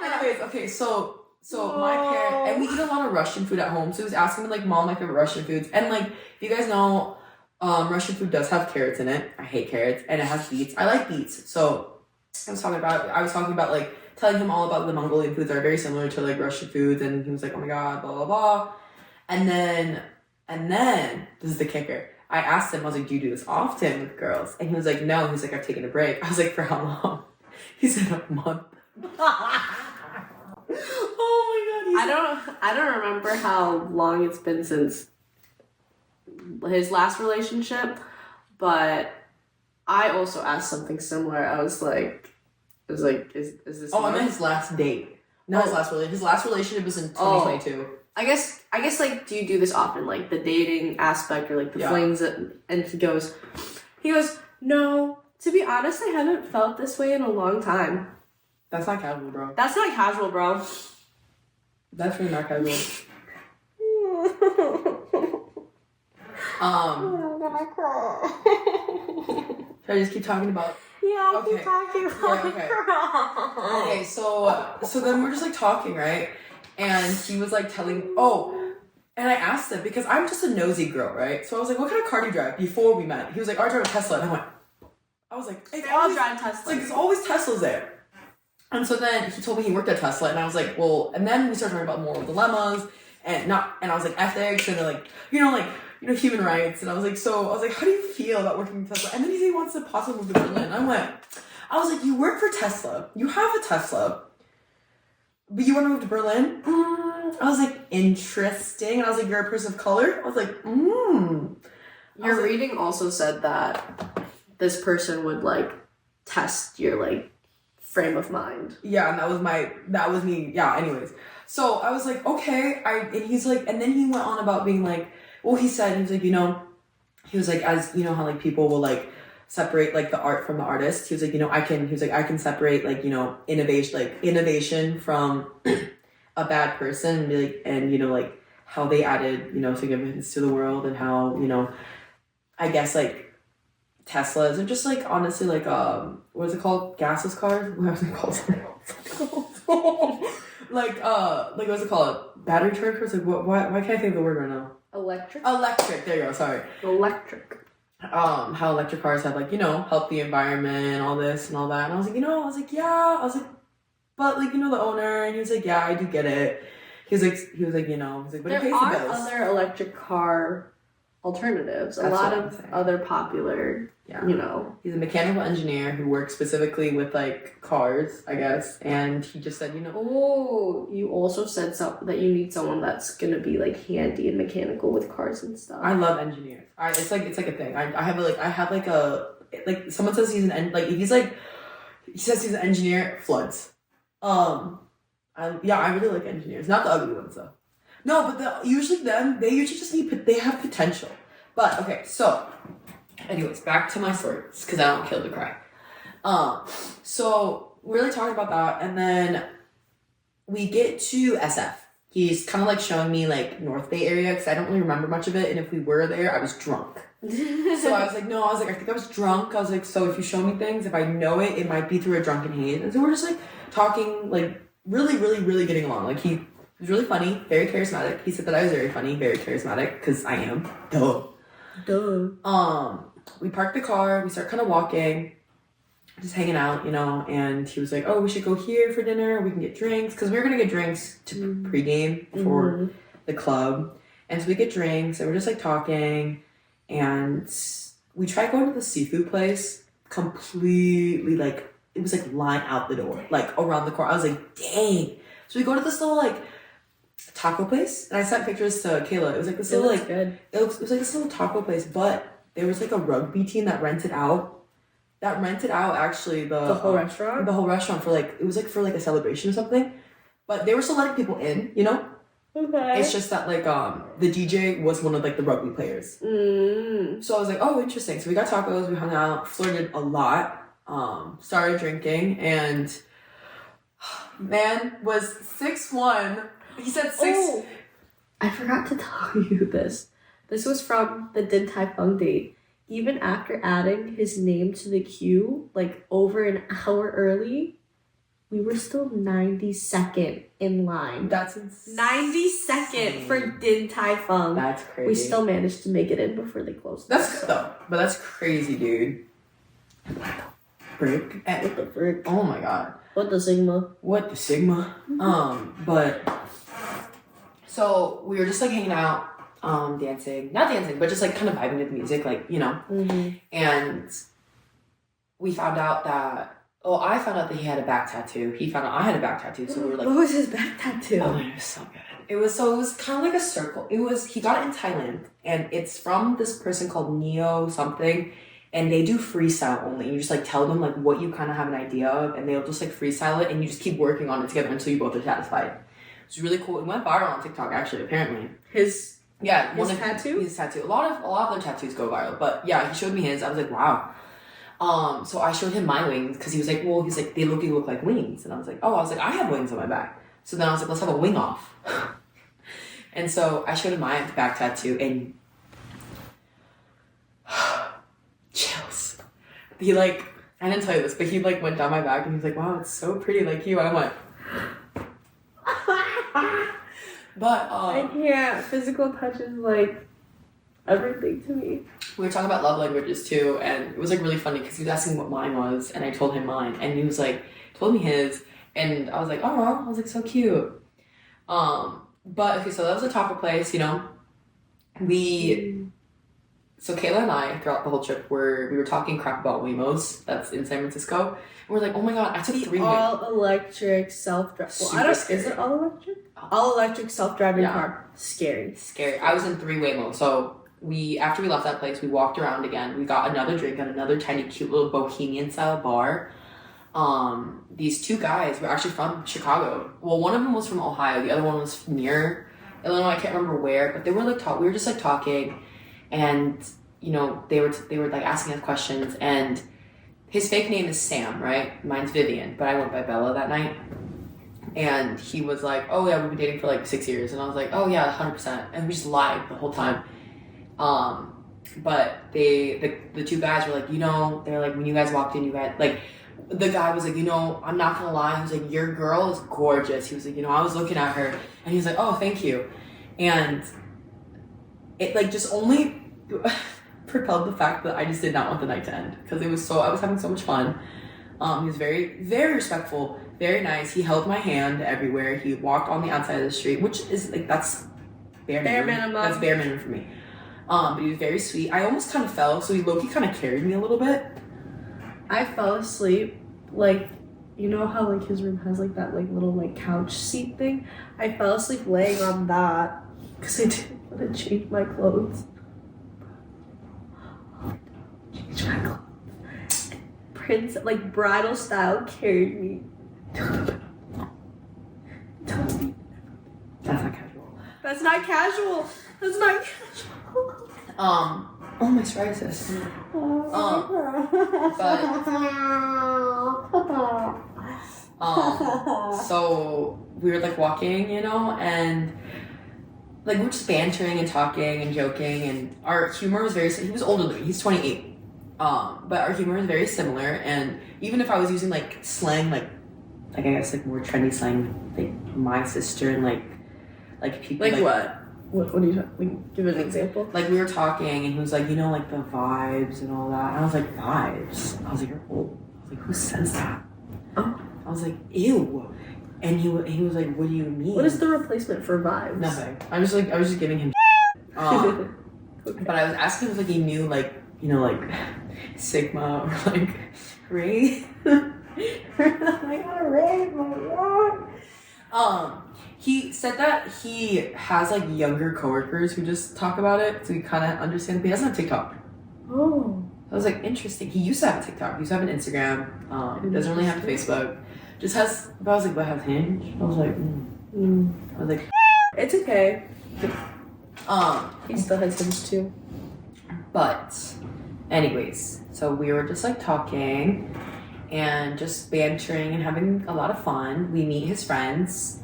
my God! Anyways, okay, so my parents, and we eat a lot of Russian food at home, so he was asking me, like, mom, my favorite Russian foods, and, like, if you guys know, Russian food does have carrots in it. I hate carrots, and it has beets. I like beets, so I was talking about, like, telling him all about the Mongolian foods that are very similar to, like, Russian foods, and he was like, oh my God, blah, blah, blah, and then, this is the kicker, I asked him, I was like, do you do this often with girls? And he was like, no, he's like, I've taken a break. I was like, for how long? He said, a month. Oh my God. I don't remember how long it's been since his last relationship, but I also asked something similar. I was like, is this? Oh, I meant his last date. Not his last relationship. His last relationship was in 2022. I guess like, do you do this often, like the dating aspect or like the flings? And he goes, no. To be honest, I haven't felt this way in a long time. That's not casual, bro. That's not casual, bro. That's really not casual. Should I just keep talking about? Yeah, okay. keep talking about Okay, so then we're just like talking, right? And he was like telling, and I asked him because I'm just a nosy girl, right? So I was like, what kind of car do you drive? Before we met, he was like, I drive a Tesla, and I was like, they all drive Tesla. It's like there's always Teslas there. And so then he told me he worked at Tesla, and I was like, well, and then we started talking about moral dilemmas and I was like ethics and like human rights, and I was like, how do you feel about working at Tesla? And then he said he wants to possibly move to Berlin. I was like, you work for Tesla, you have a Tesla, but you want to move to Berlin? I was like, interesting. And I was like, you're a person of color? I was like, Your reading also said that this person would like test your like frame of mind. Yeah, and that was me. Yeah, anyways. So I was like, okay. And he's like, and then he went on about being like, well, he was like, he was like, as you know how like people will like separate like the art from the artist. He was like, I can separate like, innovation from a bad person and be like, and like how they added, significance to the world, and how, I guess like Teslas are just like honestly like what is it called? Gasless cars? What is it called? like what's it called? Battery charged cars? Like why can't I think of the word right now? Electric, there you go, sorry. Electric. How electric cars have like, help the environment, all this and all that. And I was like, but like, the owner, and he was like, yeah, I do get it. He was like, but it pays the bills. There are other electric car alternatives. A lot of other popular, He's a mechanical engineer who works specifically with like cars, I guess. And he just said, Oh, you also said that you need someone that's gonna be like handy and mechanical with cars and stuff. I love engineers. It's like a thing. I have someone says he's he says he's an engineer, floods. I really like engineers. Not the ugly ones though. No, but they usually just they have potential. But okay, so anyways, back to my story, because I don't kill to cry. So we're really talking about that, and then we get to SF. He's kind of like showing me like North Bay area, because I don't really remember much of it, and if we were there, I was drunk. So I was like, I think I was drunk. I was like, so if you show me things, if I know it, it might be through a drunken haze. And so we're just like talking, like really, really, really getting along. Like he was really funny, very charismatic. He said that I was very funny, very charismatic, because I am. Duh. We parked the car, we start kind of walking, just hanging out, and he was like, oh, we should go here for dinner, we can get drinks, because we were going to get drinks to pregame for the club. And so we get drinks, and we're just like talking, and we tried going to the seafood place, completely like, it was like line out the door, like around the corner. I was like, dang. So we go to this little like taco place, and I sent pictures to Kayla. It was like this little like good. It was like this little taco place, but there was like a rugby team that rented out actually the whole restaurant. The whole restaurant for like, it was like for like a celebration or something. But they were still letting people in, Okay. It's just that like the DJ was one of like the rugby players. So I was like, oh, interesting. So we got tacos, we hung out, flirted a lot, started drinking, and man was 6'1". He said 6. Oh, I forgot to tell you this. This was from the Din Tai Fung date. Even after adding his name to the queue, like over an hour early, we were still 92nd in line. That's insane. 92nd for Din Tai Fung. That's crazy. We still managed to make it in before they closed. That's good though. But that's crazy, dude. Frick. What the frick? Oh my god. What the Sigma? But so we were just like hanging out, dancing. Not dancing, but just like kind of vibing to the music, like, And we found out that I found out that he had a back tattoo. He found out I had a back tattoo. So we were like, what was his back tattoo? Oh, it was so good. It was kind of like a circle. He got it in Thailand, and it's from this person called Neo something, and they do freestyle only. You just like tell them like what you kind of have an idea of, and they'll just like freestyle it, and you just keep working on it together until you both are satisfied. It's really cool. It went viral on TikTok, actually, apparently. His tattoo? His tattoo. A lot of their tattoos go viral. But yeah, he showed me his. I was like, wow. So I showed him my wings because he was like, well, they look like wings. And I was like, I have wings on my back. So then I was like, let's have a wing off. And so I showed him my back tattoo and chills. He like, I didn't tell you this, but he like went down my back and he was like, wow, it's so pretty like you. I went. But I can't. Physical touch is like everything to me. We were talking about love languages too, and it was like really funny because he was asking what mine was, and I told him mine, and he was like, told me his, and I was like, oh, I was like, so cute. But okay, so that was a taco place, you know. So Kayla and I, throughout the whole trip, we were talking crap about Wemos. That's in San Francisco. And we're like, oh my god, I took 3 Wemos. All electric self-driving. Well, is it all electric? All electric self-driving car. Scary. I was in 3 Wemos. So after we left that place, we walked around again. We got another drink at another tiny, cute little bohemian style bar. These 2 guys were actually from Chicago. Well, one of them was from Ohio. The other one was near Illinois. I can't remember where, but they were like we were just like talking, and you know they were like asking us questions. And his fake name is Sam, right? Mine's Vivian, but I went by Bella that night. And he was like, oh yeah, we've been dating for like 6 years, and I was like, oh yeah, 100%, and we just lied the whole time. But the 2 guys were like, you know, they're like, when you guys walked in, you guys like. The guy was like, you know, I'm not gonna lie. He was like, your girl is gorgeous. He was like, you know, I was looking at her, and he was like, oh, thank you. And it like just only propelled the fact that I just did not want the night to end because I was having so much fun. He was very, very respectful, very nice. He held my hand everywhere. He walked on the outside of the street, which is like that's bare minimum. That's bare minimum for me. But he was very sweet. I almost kind of fell, so he low-key kind of carried me a little bit. I fell asleep, like, you know how like his room has like that like little like couch seat thing? I fell asleep laying on that because I didn't want to change my clothes. Change my clothes. Prince, like bridal style, carried me. That's not casual. That's not casual. That's not casual. Oh, my psoriasis. So we were like walking, you know, and like we were just bantering and talking and joking, and our humor was he was older than me, he's 28. But our humor was very similar, and even if I was using like slang, like I guess like more trendy slang, like my sister and like people like what? What are you talking? Like, give an example. Like we were talking, and he was like, you know, like the vibes and all that. And I was like, vibes? I was like, you're old. I was like, who says that? Oh. I was like, ew. And he was like, what do you mean? What is the replacement for vibes? Nothing. I was just giving him. Okay. But I was asking if like he knew like, you know, like Sigma or like Ray. I got a Ray. My God. He said that he has like younger coworkers who just talk about it, so he kind of understands. But he doesn't have TikTok. Oh. I was like, interesting. He used to have a TikTok. He used to have an Instagram. Doesn't really have Facebook. Just has. But I was like, but has Hinge? I was like, I was like, it's okay. He still has Hinge too. But, anyways, so we were just like talking and just bantering and having a lot of fun. We meet his friends,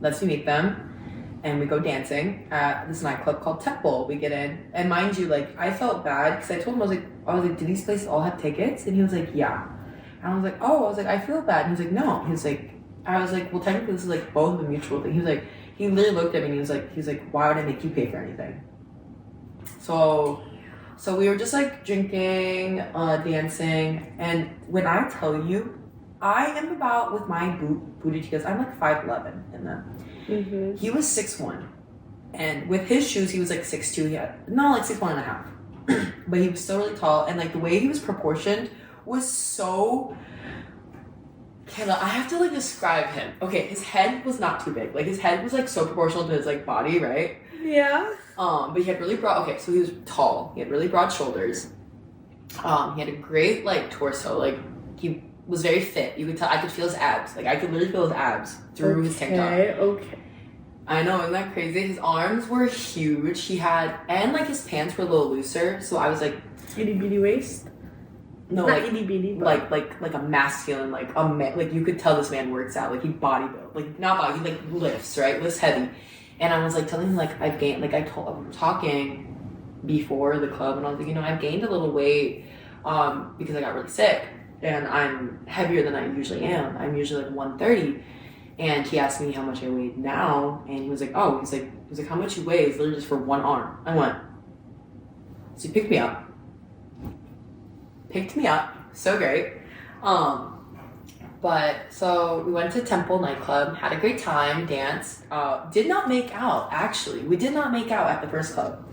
lets me meet them, and we go dancing at this nightclub called Tech Bowl. We get in, and mind you, like I felt bad because I told him I was like, do these places all have tickets? And he was like, yeah. And I was like, oh, I feel bad. And he was like, no. He was like, I was like, well, technically this is like both of a mutual thing. He was like, he literally looked at me and he was like, why would I make you pay for anything? So we were just like drinking, dancing, and when I tell you, I am about with my booty because I'm like 5'11" in them. Mm-hmm. He was 6'1", and with his shoes he was like 6'2". He had like 6'1.5", but he was still really tall, and like the way he was proportioned was so. Kayla, I have to like describe him. Okay, his head was not too big. Like his head was like so proportional to his like body, right? Yeah. But he had really broad. Okay, so he was tall. He had really broad shoulders. He had a great like torso. Like he was very fit. You could tell, I could feel his abs. Like, I could literally feel his abs through his tank top. Okay. I know, isn't that crazy? His arms were huge. He had, and like his pants were a little looser. So I was like, itty bitty waist. no, not like itty bitty, but like a masculine, like a man. Like you could tell this man works out. Like he bodybuilt, like not body, he like lifts, right? Lifts heavy. And I was like telling him like I've gained, like I was talking before the club, and I was like, I've gained a little weight because I got really sick, and I'm heavier than I usually am. I'm usually like 130. And he asked me how much I weighed now, and he was like, oh, he's like, how much you weigh is literally just for one arm. I went, so he picked me up, so great. But so we went to Temple nightclub, had a great time, danced, did not make out, actually. We did not make out at the first club.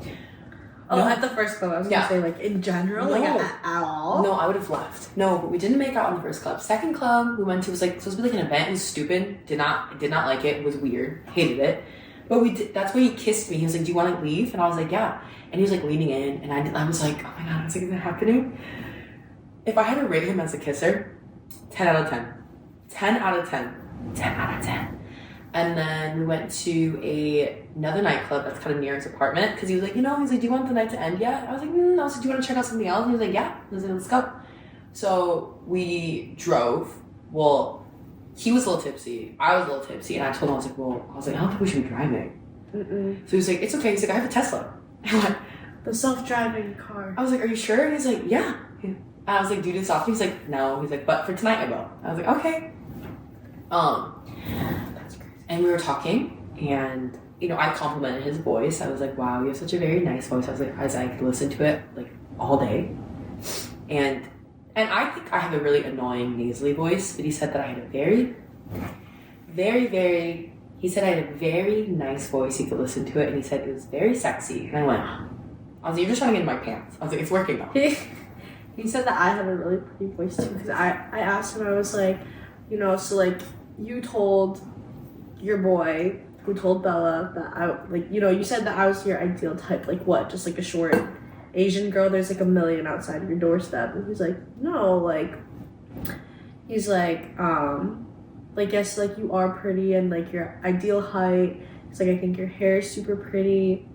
Oh, no. At the first club, I was gonna say, like, in general, no. like, at all? No, I would have left. No, but we didn't make out on the first club. Second club we went to was, like, supposed to be, like, an event. It was stupid. Did not like it. It was weird. Hated it. But we did, that's where he kissed me. He was like, do you want to leave? And I was like, yeah. And he was, like, leaning in, and I was like, oh, my God. I was like, is that happening? If I had to rate him as a kisser, 10 out of 10. 10 out of 10. 10 out of 10. And then we went to another nightclub that's kind of near his apartment, because he was like, he's like, do you want the night to end yet? I was like, no. So do you want to check out something else? And he was like, yeah. I was like, let's go. So we drove. Well, he was a little tipsy. I was a little tipsy. And I told him, I was like, I don't think we should be driving. Mm-mm. So he was like, it's okay. He's like, I have a Tesla. I went, the self-driving car. I was like, are you sure? And he's like, yeah. And I was like, do you do this often? He's like, no. He's like, but for tonight I will. I was like, okay. And we were talking, and I complimented his voice. I was like, wow, you have such a very nice voice. I was like, as I could listen to it like all day. And I think I have a really annoying nasally voice, but he said that I had a very, very, very, he said I had a very nice voice. He could listen to it, and he said it was very sexy. And I was like, you're just trying to get in my pants. I was like, it's working now. He said that I have a really pretty voice too, because I asked him, I was like, so like you told your boy who told Bella that I, like, you said that I was your ideal type, like what, just like a short Asian girl, there's like a million outside of your doorstep. And he's like, no, like, he's like, yes, like you are pretty and like your ideal height. He's like, I think your hair is super pretty.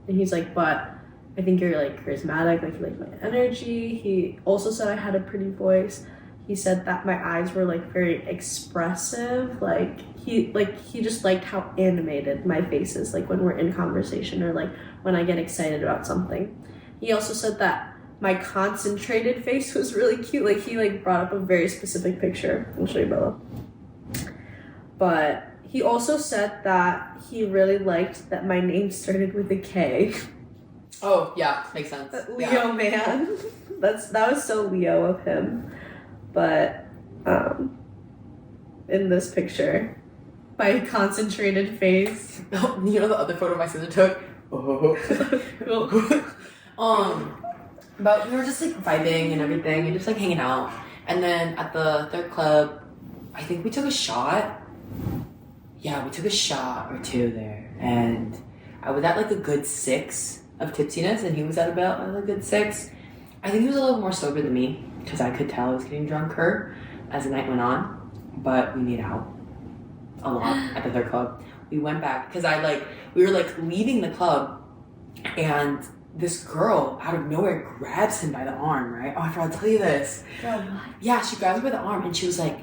And he's like, but I think you're like charismatic, like you like my energy. He also said I had a pretty voice. He said that my eyes were like very expressive. He just liked how animated my face is, like when we're in conversation or like when I get excited about something. He also said that my concentrated face was really cute. Like he like brought up a very specific picture. I'll show you, Bella. But he also said that he really liked that my name started with a K. Oh yeah, makes sense. Leo man. That was so Leo of him. But in this picture, my concentrated face. The other photo my sister took? But we were just like vibing and everything and just like hanging out. And then at the third club, I think we took a shot. Yeah, we took a shot or two there. And I was at like a good 6 of tipsiness, and he was at about a good 6. I think he was a little more sober than me, because I could tell I was getting drunker as the night went on. But we made out a lot at the third club. We went back because we were like leaving the club, and this girl out of nowhere grabs him by the arm, right? Oh, I forgot to tell you this. Girl, what? Yeah, she grabs him by the arm, and she was like,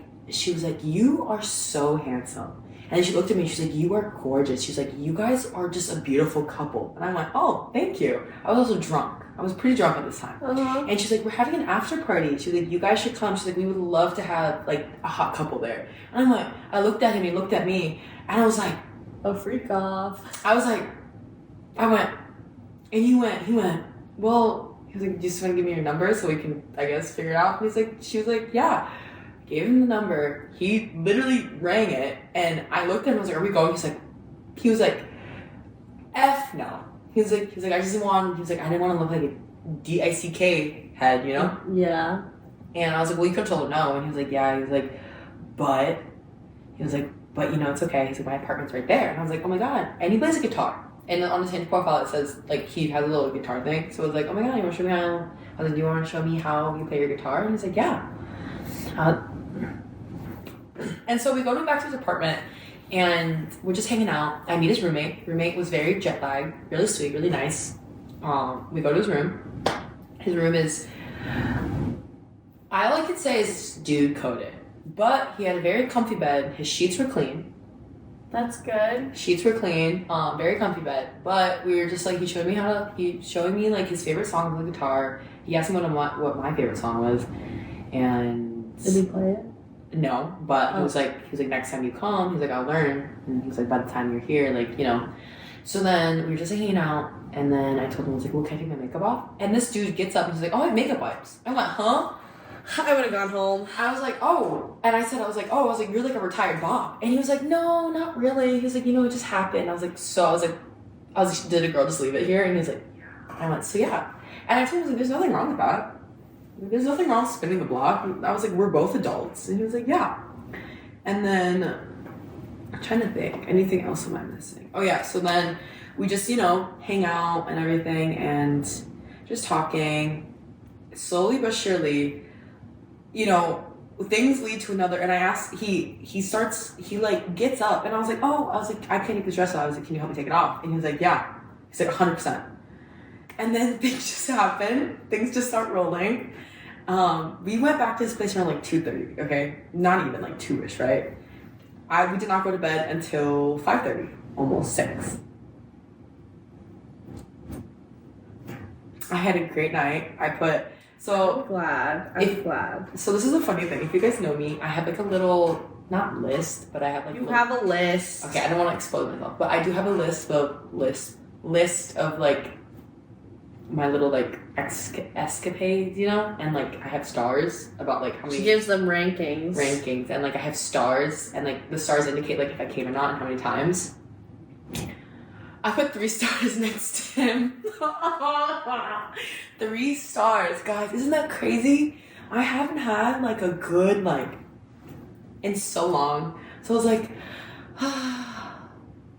you are so handsome. And then she looked at me and she's like, you are gorgeous. She's like, you guys are just a beautiful couple. And I'm like, oh, thank you. I was also drunk. I was pretty drunk at this time. Uh-huh. And she's like, we're having an after party. She's like, you guys should come. She's like, we would love to have like a hot couple there. And I'm like, I looked at him, he looked at me, and I was like, a freak off. I went, and he went, well, he was like, do you just want to give me your number so we can, I guess, figure it out? And she was like, yeah. Gave him the number. He literally rang it, and I looked at him and was like, are we going? He was like, F no. He was like, I just didn't want, I didn't want to look like a D-I-C-K head, Yeah. And I was like, well, you could have told him no. And he was like, yeah. He was like, but it's okay. He's like, my apartment's right there. And I was like, oh my God. And he plays a guitar. And on his Hinge profile, it says, like, he has a little guitar thing. So I was like, oh my God, you want to show me how? I was like, do you want to show me how you play your guitar? And he's like, yeah. And so we go back to his apartment, and we're just hanging out. I meet his roommate. Roommate was very jet lagged, really sweet, really nice. We go to his room. His room is, all I can say is dude coded. But he had a very comfy bed. His sheets were clean. That's good. Sheets were clean. Very comfy bed. But we were just like, he showed me like his favorite song on the guitar. He asked me what my favorite song was. And did he play it? No, but he was like, next time you come, he's like, I'll learn. And he was like, by the time you're here, like, you know. So then we were just hanging out, and then I told him, I was like, well, can I take my makeup off? And this dude gets up and he's like, oh, I have makeup wipes. I went, huh? I would have gone home. I was like, oh. And I was like, you're like a retired Bob. And he was like, no, not really. He was like, it just happened. I was like, did a girl just leave it here? And he was like, yeah. I went, so yeah. And I told him, I was like, there's nothing wrong with that. There's nothing wrong with spinning the block. I was like, we're both adults. And he was like, yeah. And then, I'm trying to think, anything else am I missing? Oh yeah, so then we just, hang out and everything and just talking. Slowly but surely, things lead to another. And I asked, he gets up and I was like, I can't take this dress off. I was like, can you help me take it off? And he was like, yeah. He's like, 100%. And then things just happen. Things just start rolling. We went back to this place around like 2:30, okay? Not even like 2-ish, right? We did not go to bed until 5:30, almost 6. I had a great night. I'm glad. I'm glad. So this is a funny thing. If you guys know me, I have like a little, not list, but I have like have a list. Okay, I don't want to expose myself, but I do have a list of like my little like escapades, and like I have stars about like how many. She gives them rankings, and like I have stars, and like the stars indicate like if I came or not and how many times. I put 3 stars next to him. 3 stars, guys, isn't that crazy? I haven't had like a good like in so long, so I was like,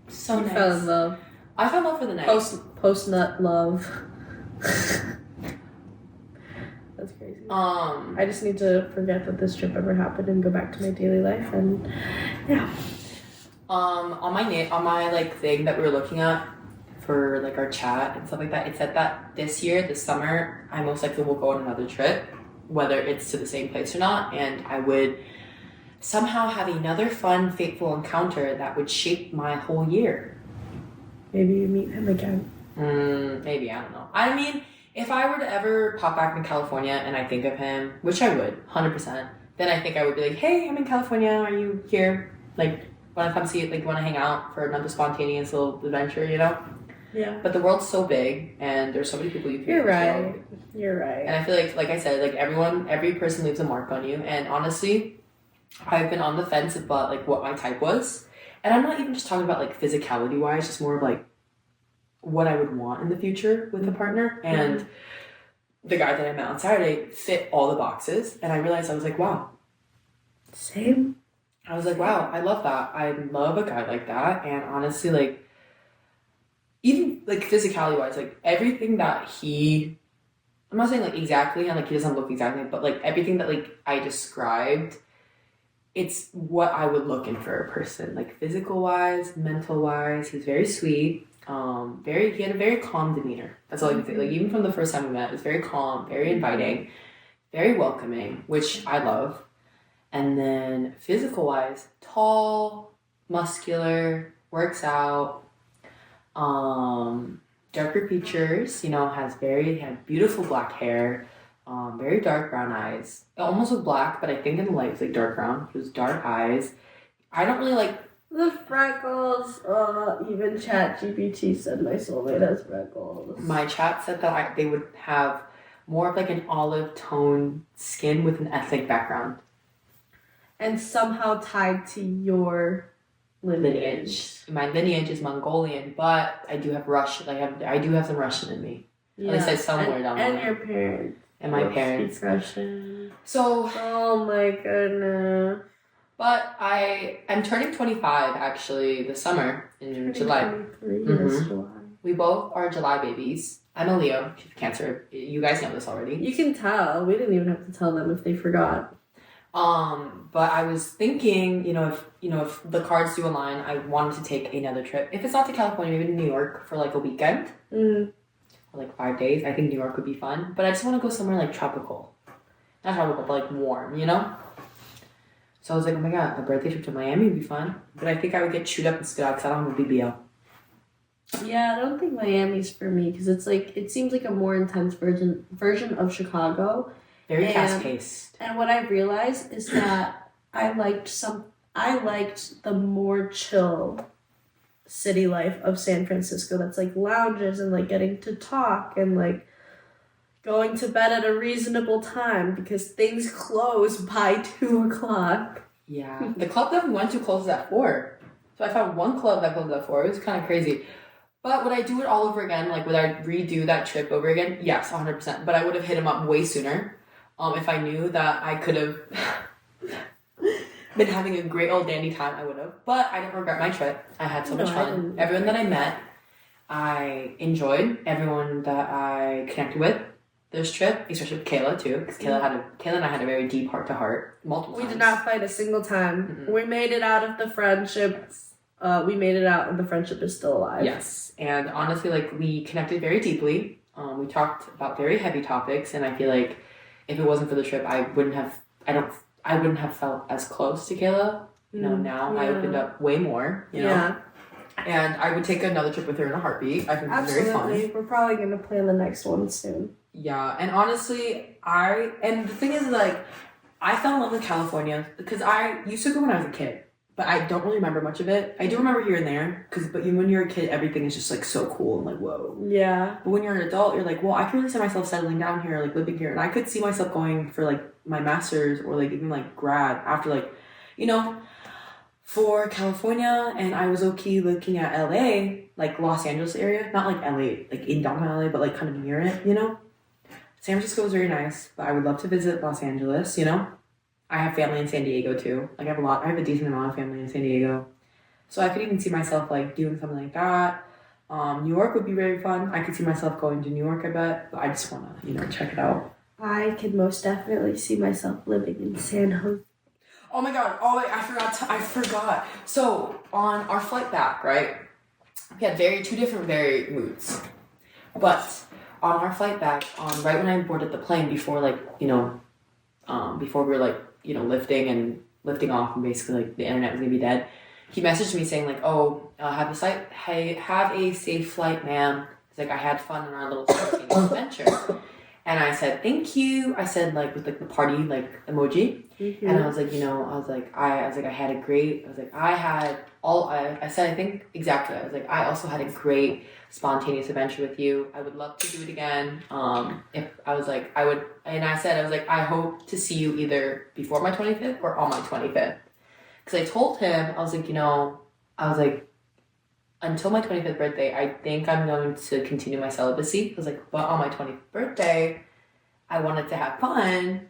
so nice. Fell in love. I fell in love for the night. Post nut love. That's crazy. I just need to forget that this trip ever happened and go back to my daily life, and yeah. On my like thing that we were looking at for like our chat and stuff like that, it said that this summer I most likely will go on another trip, whether it's to the same place or not, and I would somehow have another fun, fateful encounter that would shape my whole year. Maybe you meet him again. Maybe, I don't know. I mean, if I were to ever pop back in California and I think of him, which I would, 100%, then I think I would be like, hey, I'm in California, are you here? Like, want to come see it? Like, want to hang out for another spontaneous little adventure, Yeah. But the world's so big, and there's so many people you can. You're right. You're right. And I feel like I said, like every person leaves a mark on you. And honestly, I've been on the fence about like what my type was, and I'm not even just talking about like physicality wise, just more of like what I would want in the future with a partner. And the guy that I met on Saturday fit all the boxes, and I realized I was like, wow. Same. I was like, wow, I love that. I love a guy like that, and honestly, like. Even like physicality wise, like everything that I'm not saying like exactly, and like he doesn't look exactly, but like everything that like I described, it's what I would look in for a person, like physical wise, mental wise. He's very sweet. He had a very calm demeanor. That's all I can say. Like even from the first time we met, it was very calm, very inviting, very welcoming, which I love. And then physical wise, tall, muscular, works out. Darker features, had beautiful black hair, very dark brown eyes. It almost looked black, but I think in the light it was like dark brown. It was dark eyes. I don't really like the freckles. Even ChatGPT said my soulmate has freckles. My chat said that they would have more of like an olive tone skin with an ethnic background. And somehow tied to your lineage. My lineage is Mongolian, but I do have Russian. I do have some Russian in me. Yeah. At least I somewhere down there. And your parents. And my parents. Speak Russian. So. Oh my goodness. But I'm turning 25 actually this summer in July. 23 this July. We both are July babies. I'm a Leo. She's Cancer. You guys know this already. You can tell. We didn't even have to tell them if they forgot. But I was thinking, if the cards do align, I wanted to take another trip. If it's not to California, maybe to New York for like a weekend. Or like 5 days. I think New York would be fun. But I just want to go somewhere like tropical. Not tropical, but like warm, So I was like, oh my god, a birthday trip to Miami would be fun. But I think I would get chewed up and spit out because I don't have a BBL. Yeah, I don't think Miami's for me because it seems like a more intense version of Chicago. Very fast paced. And what I realized is that I liked the more chill city life of San Francisco. That's like lounges and like getting to talk and like going to bed at a reasonable time because things close by 2:00. Yeah, the club that we went to closes at 4. So I found one club that closed at 4. It was kind of crazy. But would I do it all over again? Like, would I redo that trip over again? Yes, 100%. But I would have hit him up way sooner. If I knew that I could have been having a great old dandy time, I would have. But I don't regret my trip. I had so much fun. Everyone that I met, I enjoyed. Everyone that I connected with this trip, especially with Kayla too, because Kayla and I had a very deep heart to heart multiple times. We did not fight a single time. Mm-hmm. We made it out of the friendship. We made it out, and the friendship is still alive. Yes, and honestly, like we connected very deeply. We talked about very heavy topics, and I feel like if it wasn't for the trip, I wouldn't have felt as close to Kayla. Now I opened up way more. Yeah. And I would take another trip with her in a heartbeat. I think it's very fun. We're probably gonna plan the next one soon. Yeah, and honestly, and the thing is, like, I fell in love with California because I used to go when I was a kid, but I don't really remember much of it. I do remember here and there, but when you're a kid, everything is just, like, so cool and, like, whoa. Yeah. But when you're an adult, you're like, well, I can really see myself settling down here, like, living here, and I could see myself going for, like, my master's or, like, even, like, grad after, like, for California, and I was okay looking at LA, like, Los Angeles area, not, like, LA, like, in downtown LA, but, like, kind of near it, San Francisco is very nice, but I would love to visit Los Angeles, I have family in San Diego too. Like I have a decent amount of family in San Diego. So I could even see myself like doing something like that. New York would be very fun. I could see myself going to New York, I bet, but I just want to, check it out. I could most definitely see myself living in San Jose. Oh my god. Oh wait, I forgot. So on our flight back, right? We had two different moods. But on our flight back, right when I boarded the plane, before before we were like, lifting off, and basically like the internet was gonna be dead, he messaged me saying like, "Oh, have a safe flight, ma'am." He's like, "I had fun in our little adventure," and I said, "Thank you." I said like with like the party like emoji, and I was like, I had a great. I said I think exactly. I was like, I also had a great spontaneous adventure with you. I would love to do it again. If I was like, I would, and I said, I was like, I hope to see you either before my 25th or on my 25th. Because I told him, I was like, until my 25th birthday, I think I'm going to continue my celibacy. I was like, but on my 20th birthday, I wanted to have fun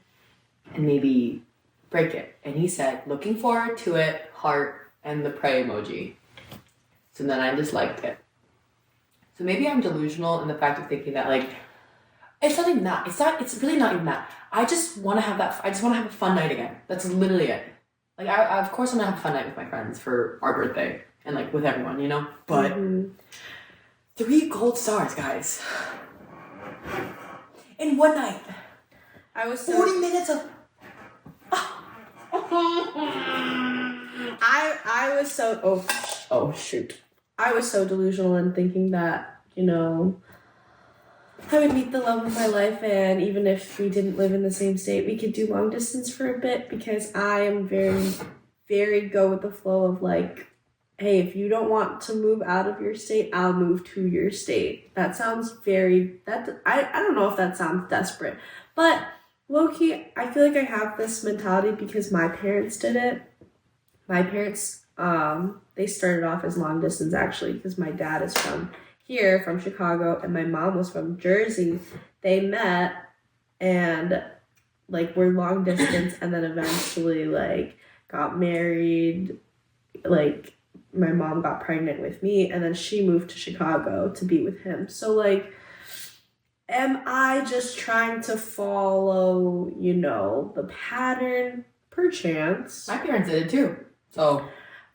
and maybe break it. And he said, looking forward to it, heart, and the pray emoji. So then I just liked it. So maybe I'm delusional in the fact of thinking that like, it's not even that. It's really not even that. I just want to have a fun night again. That's literally it. Like, I of course I'm gonna have a fun night with my friends for our birthday and like with everyone, But 3 gold stars, guys. In one night. I was 40 minutes of. I was so oh shoot. I was so delusional in thinking that, I would meet the love of my life, and even if we didn't live in the same state, we could do long distance for a bit, because I am very, very go with the flow of like, hey, if you don't want to move out of your state, I'll move to your state. That sounds I don't know if that sounds desperate, but low-key, I feel like I have this mentality because my parents did it. My parents, they started off as long distance actually, because my dad is from Chicago, and my mom was from Jersey. They met and like were long distance, and then eventually like got married. Like my mom got pregnant with me, and then she moved to Chicago to be with him. So like, am I just trying to follow, the pattern? perchance. My parents did it too. So.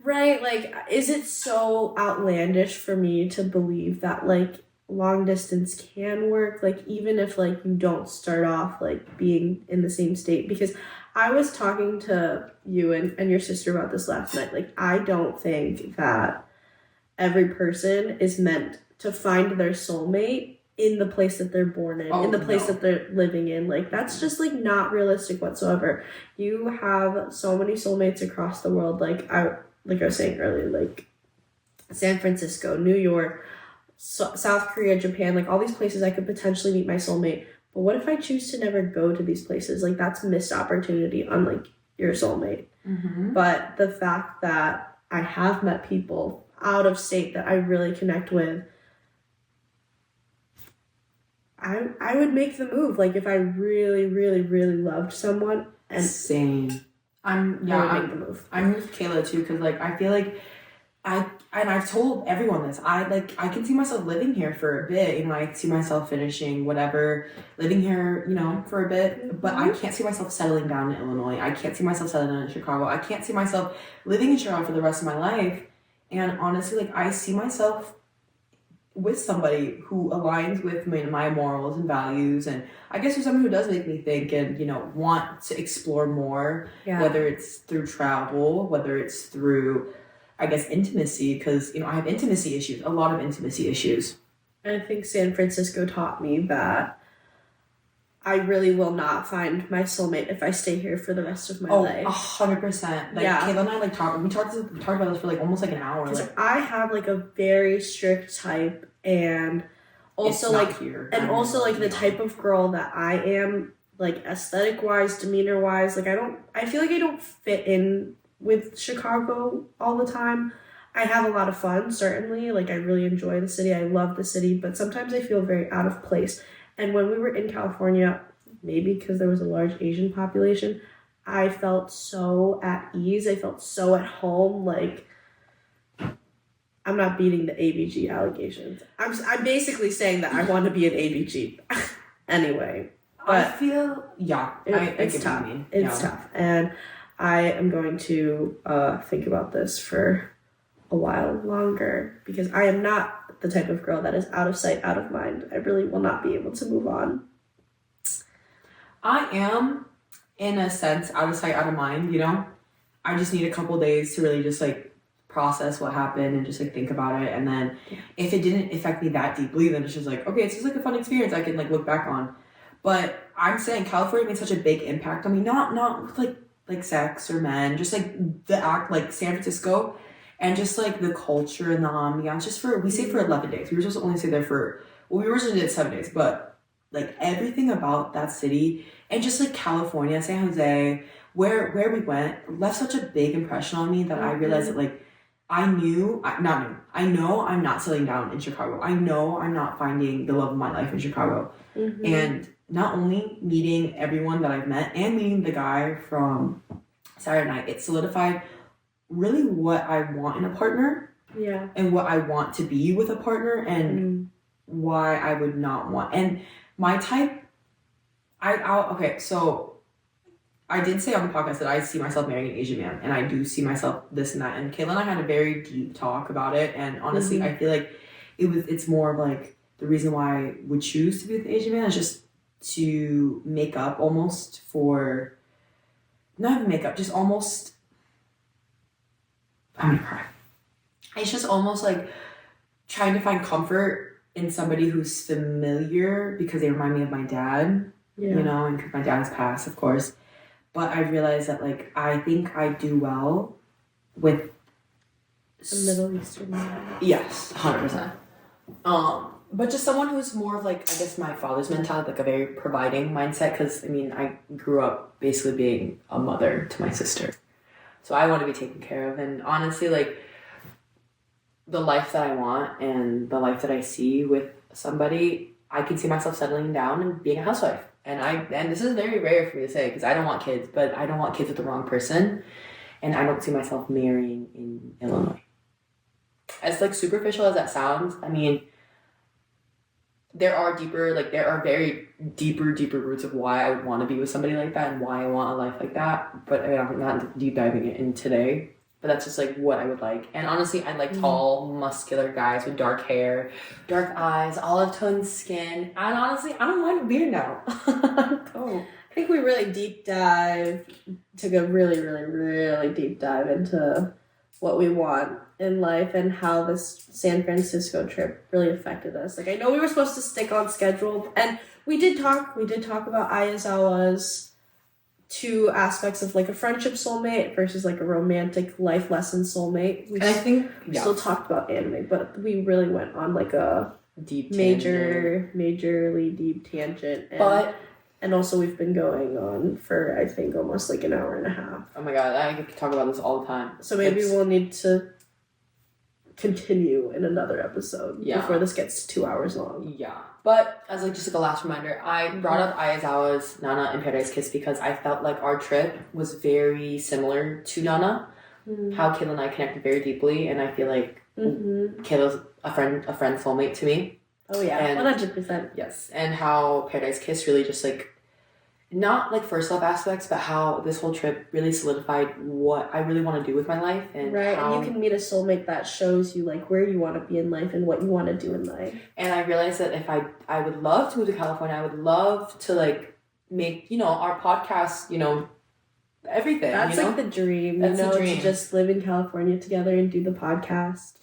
Right, like, is it so outlandish for me to believe that, like, long distance can work? Like, even if, like, you don't start off, like, being in the same state? Because I was talking to you and your sister about this last night. Like, I don't think that every person is meant to find their soulmate in the place that they're born in the place that they're living in. Like, that's just, like, not realistic whatsoever. You have so many soulmates across the world. Like I was saying earlier, like San Francisco, New York, South Korea, Japan, like all these places I could potentially meet my soulmate. But what if I choose to never go to these places? Like, that's a missed opportunity on, like, your soulmate. Mm-hmm. But the fact that I have met people out of state that I really connect with, I would make the move. Like, if I really, really, really loved someone. And same. I would make the move. I'm with Kayla too, because, like, I feel like I've told everyone this. I can see myself living here for a bit. You know, I see myself finishing whatever, living here, you know, for a bit. But I can't see myself settling down in Illinois. I can't see myself settling down in Chicago. I can't see myself living in Chicago for the rest of my life. And honestly, like, I see myself with somebody who aligns with my morals and values, and I guess with someone who does make me think and, you know, want to explore more, whether it's through travel, whether it's through, I guess, intimacy, because, you know, I have intimacy issues, a lot of intimacy issues. And I think San Francisco taught me that I really will not find my soulmate if I stay here for the rest of my life. 100%. Like, Kayla and I, like, we talked about this for, like, almost, like, an hour. Like, I have, like, a very strict type, and also, like, the type of girl that I am, like, aesthetic-wise, demeanor-wise, like, I feel like I don't fit in with Chicago all the time. I have a lot of fun, certainly. Like, I really enjoy the city. I love the city, but sometimes I feel very out of place. And when we were in California, maybe because there was a large Asian population, I felt so at ease. I felt so at home. Like, I'm not beating the ABG allegations. I'm basically saying that I want to be an ABG. Anyway. But I feel, it's tough. It's tough. And I am going to think about this for a while longer, because I am not the type of girl that is out of sight, out of mind. I really will not be able to move on. I am, in a sense, out of sight, out of mind, you know? I just need a couple days to really just, like, process what happened and just, like, think about it. And then if it didn't affect me that deeply, then it's just like, okay, it's just, like, a fun experience I can, like, look back on. But I'm saying California made such a big impact on me, not with, like sex or men, just, like, the act, like, San Francisco. And just, like, the culture and the ambiance, we stayed for 11 days. We were supposed to only stay there we originally did 7 days, but, like, everything about that city, and just, like, California, San Jose, where we went, left such a big impression on me that I realized that, like, I know I'm not settling down in Chicago. I know I'm not finding the love of my life in Chicago. Mm-hmm. And not only meeting everyone that I've met and meeting the guy from Saturday night, it solidified really what I want in a partner, and what I want to be with a partner, and why I would not want. And my type, so I did say on the podcast that I see myself marrying an Asian man, and I do see myself this and that. And Kayla and I had a very deep talk about it, and honestly, I feel like it's more of, like, the reason why I would choose to be with an Asian man is just to make up almost for, not even make up, just almost, I'm gonna cry. It's just almost like trying to find comfort in somebody who's familiar, because they remind me of my dad, you know, and because my dad has passed, of course. But I realized that, like, I think I do well with a Middle Eastern man. Yes, 100%. But just someone who's more of, like, I guess my father's mentality, like a very providing mindset, because, I mean, I grew up basically being a mother to my sister. So I want to be taken care of. And honestly, like, the life that I want and the life that I see with somebody, I can see myself settling down and being a housewife. And this is very rare for me to say, because I don't want kids, but I don't want kids with the wrong person. And I don't see myself marrying in Illinois. As, like, superficial as that sounds, I mean, there are very deeper roots of why I would want to be with somebody like that and why I want a life like that. But I'm not deep diving it in today. But that's just like what I would like. And honestly, I like tall, muscular guys with dark hair, dark eyes, olive toned skin. And honestly, I don't mind a beard now. Oh. I think we really took a really, really, really deep dive into what we want in life and how this San Francisco trip really affected us. Like, I know we were supposed to stick on schedule, and we did talk about Ayazawa's two aspects of like a friendship soulmate versus like a romantic life lesson soulmate. And I think we still talked about anime, but we really went on like a deep majorly deep tangent. And also we've been going on for, I think, almost like an hour and a half. Oh my god, I could talk about this all the time. So maybe we'll need to continue in another episode before this gets 2 hours long. Yeah. But as like just like a last reminder, I brought up Ayazawa's Nana and Paradise Kiss because I felt like our trip was very similar to Nana. How Kayla and I connected very deeply, and I feel like Kayla's a friend soulmate to me. Oh yeah, 100%. Yes, and how Paradise Kiss really just like, not like first love aspects, but how this whole trip really solidified what I really want to do with my life. And and you can meet a soulmate that shows you like where you want to be in life and what you want to do in life. And I realized that if I would love to move to California, I would love to like make, our podcast, everything. That's like the dream, the dream. To just live in California together and do the podcast.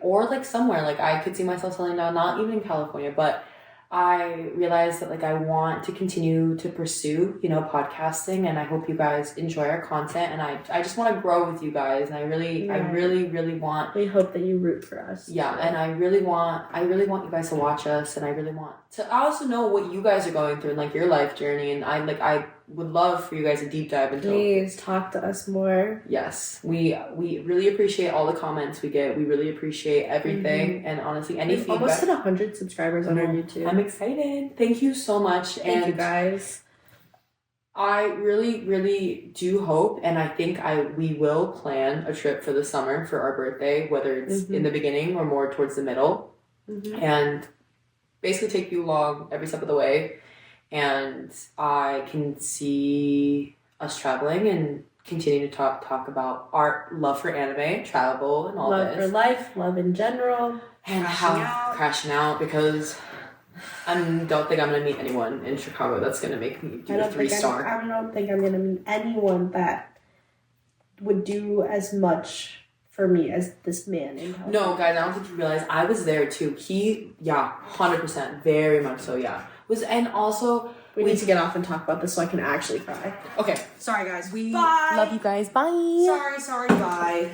Or like somewhere, like I could see myself settling down, not even in California, but I realized that like I want to continue to pursue, podcasting, and I hope you guys enjoy our content, and I just want to grow with you guys, and I really want. We hope that you root for us. Yeah, and I really want you guys to watch us, and I really want to also know what you guys are going through and like your life journey, and I would love for you guys to deep dive into. Please talk to us more. Yes, we really appreciate all the comments we get. We really appreciate everything, and honestly, any feedback. Almost hit 100 subscribers on our YouTube. I'm excited. Thank you so much. Thank you guys. I really do hope, and I think we will plan a trip for the summer for our birthday, whether it's in the beginning or more towards the middle, and basically take you along every step of the way. And I can see us traveling and continue to talk about our love for anime, travel, and all this. Love for life, love in general, and crashing out because I don't think I'm gonna meet anyone in Chicago that's gonna make me do a 3-star. I don't think I'm gonna meet anyone that would do as much for me as this man in California. No, guys, I don't think you realize I was there too. 100%, very much so. Yeah. And also we need to get off and talk about this so I can actually cry. Okay. Sorry guys. We bye. Love you guys. Bye. Sorry, bye.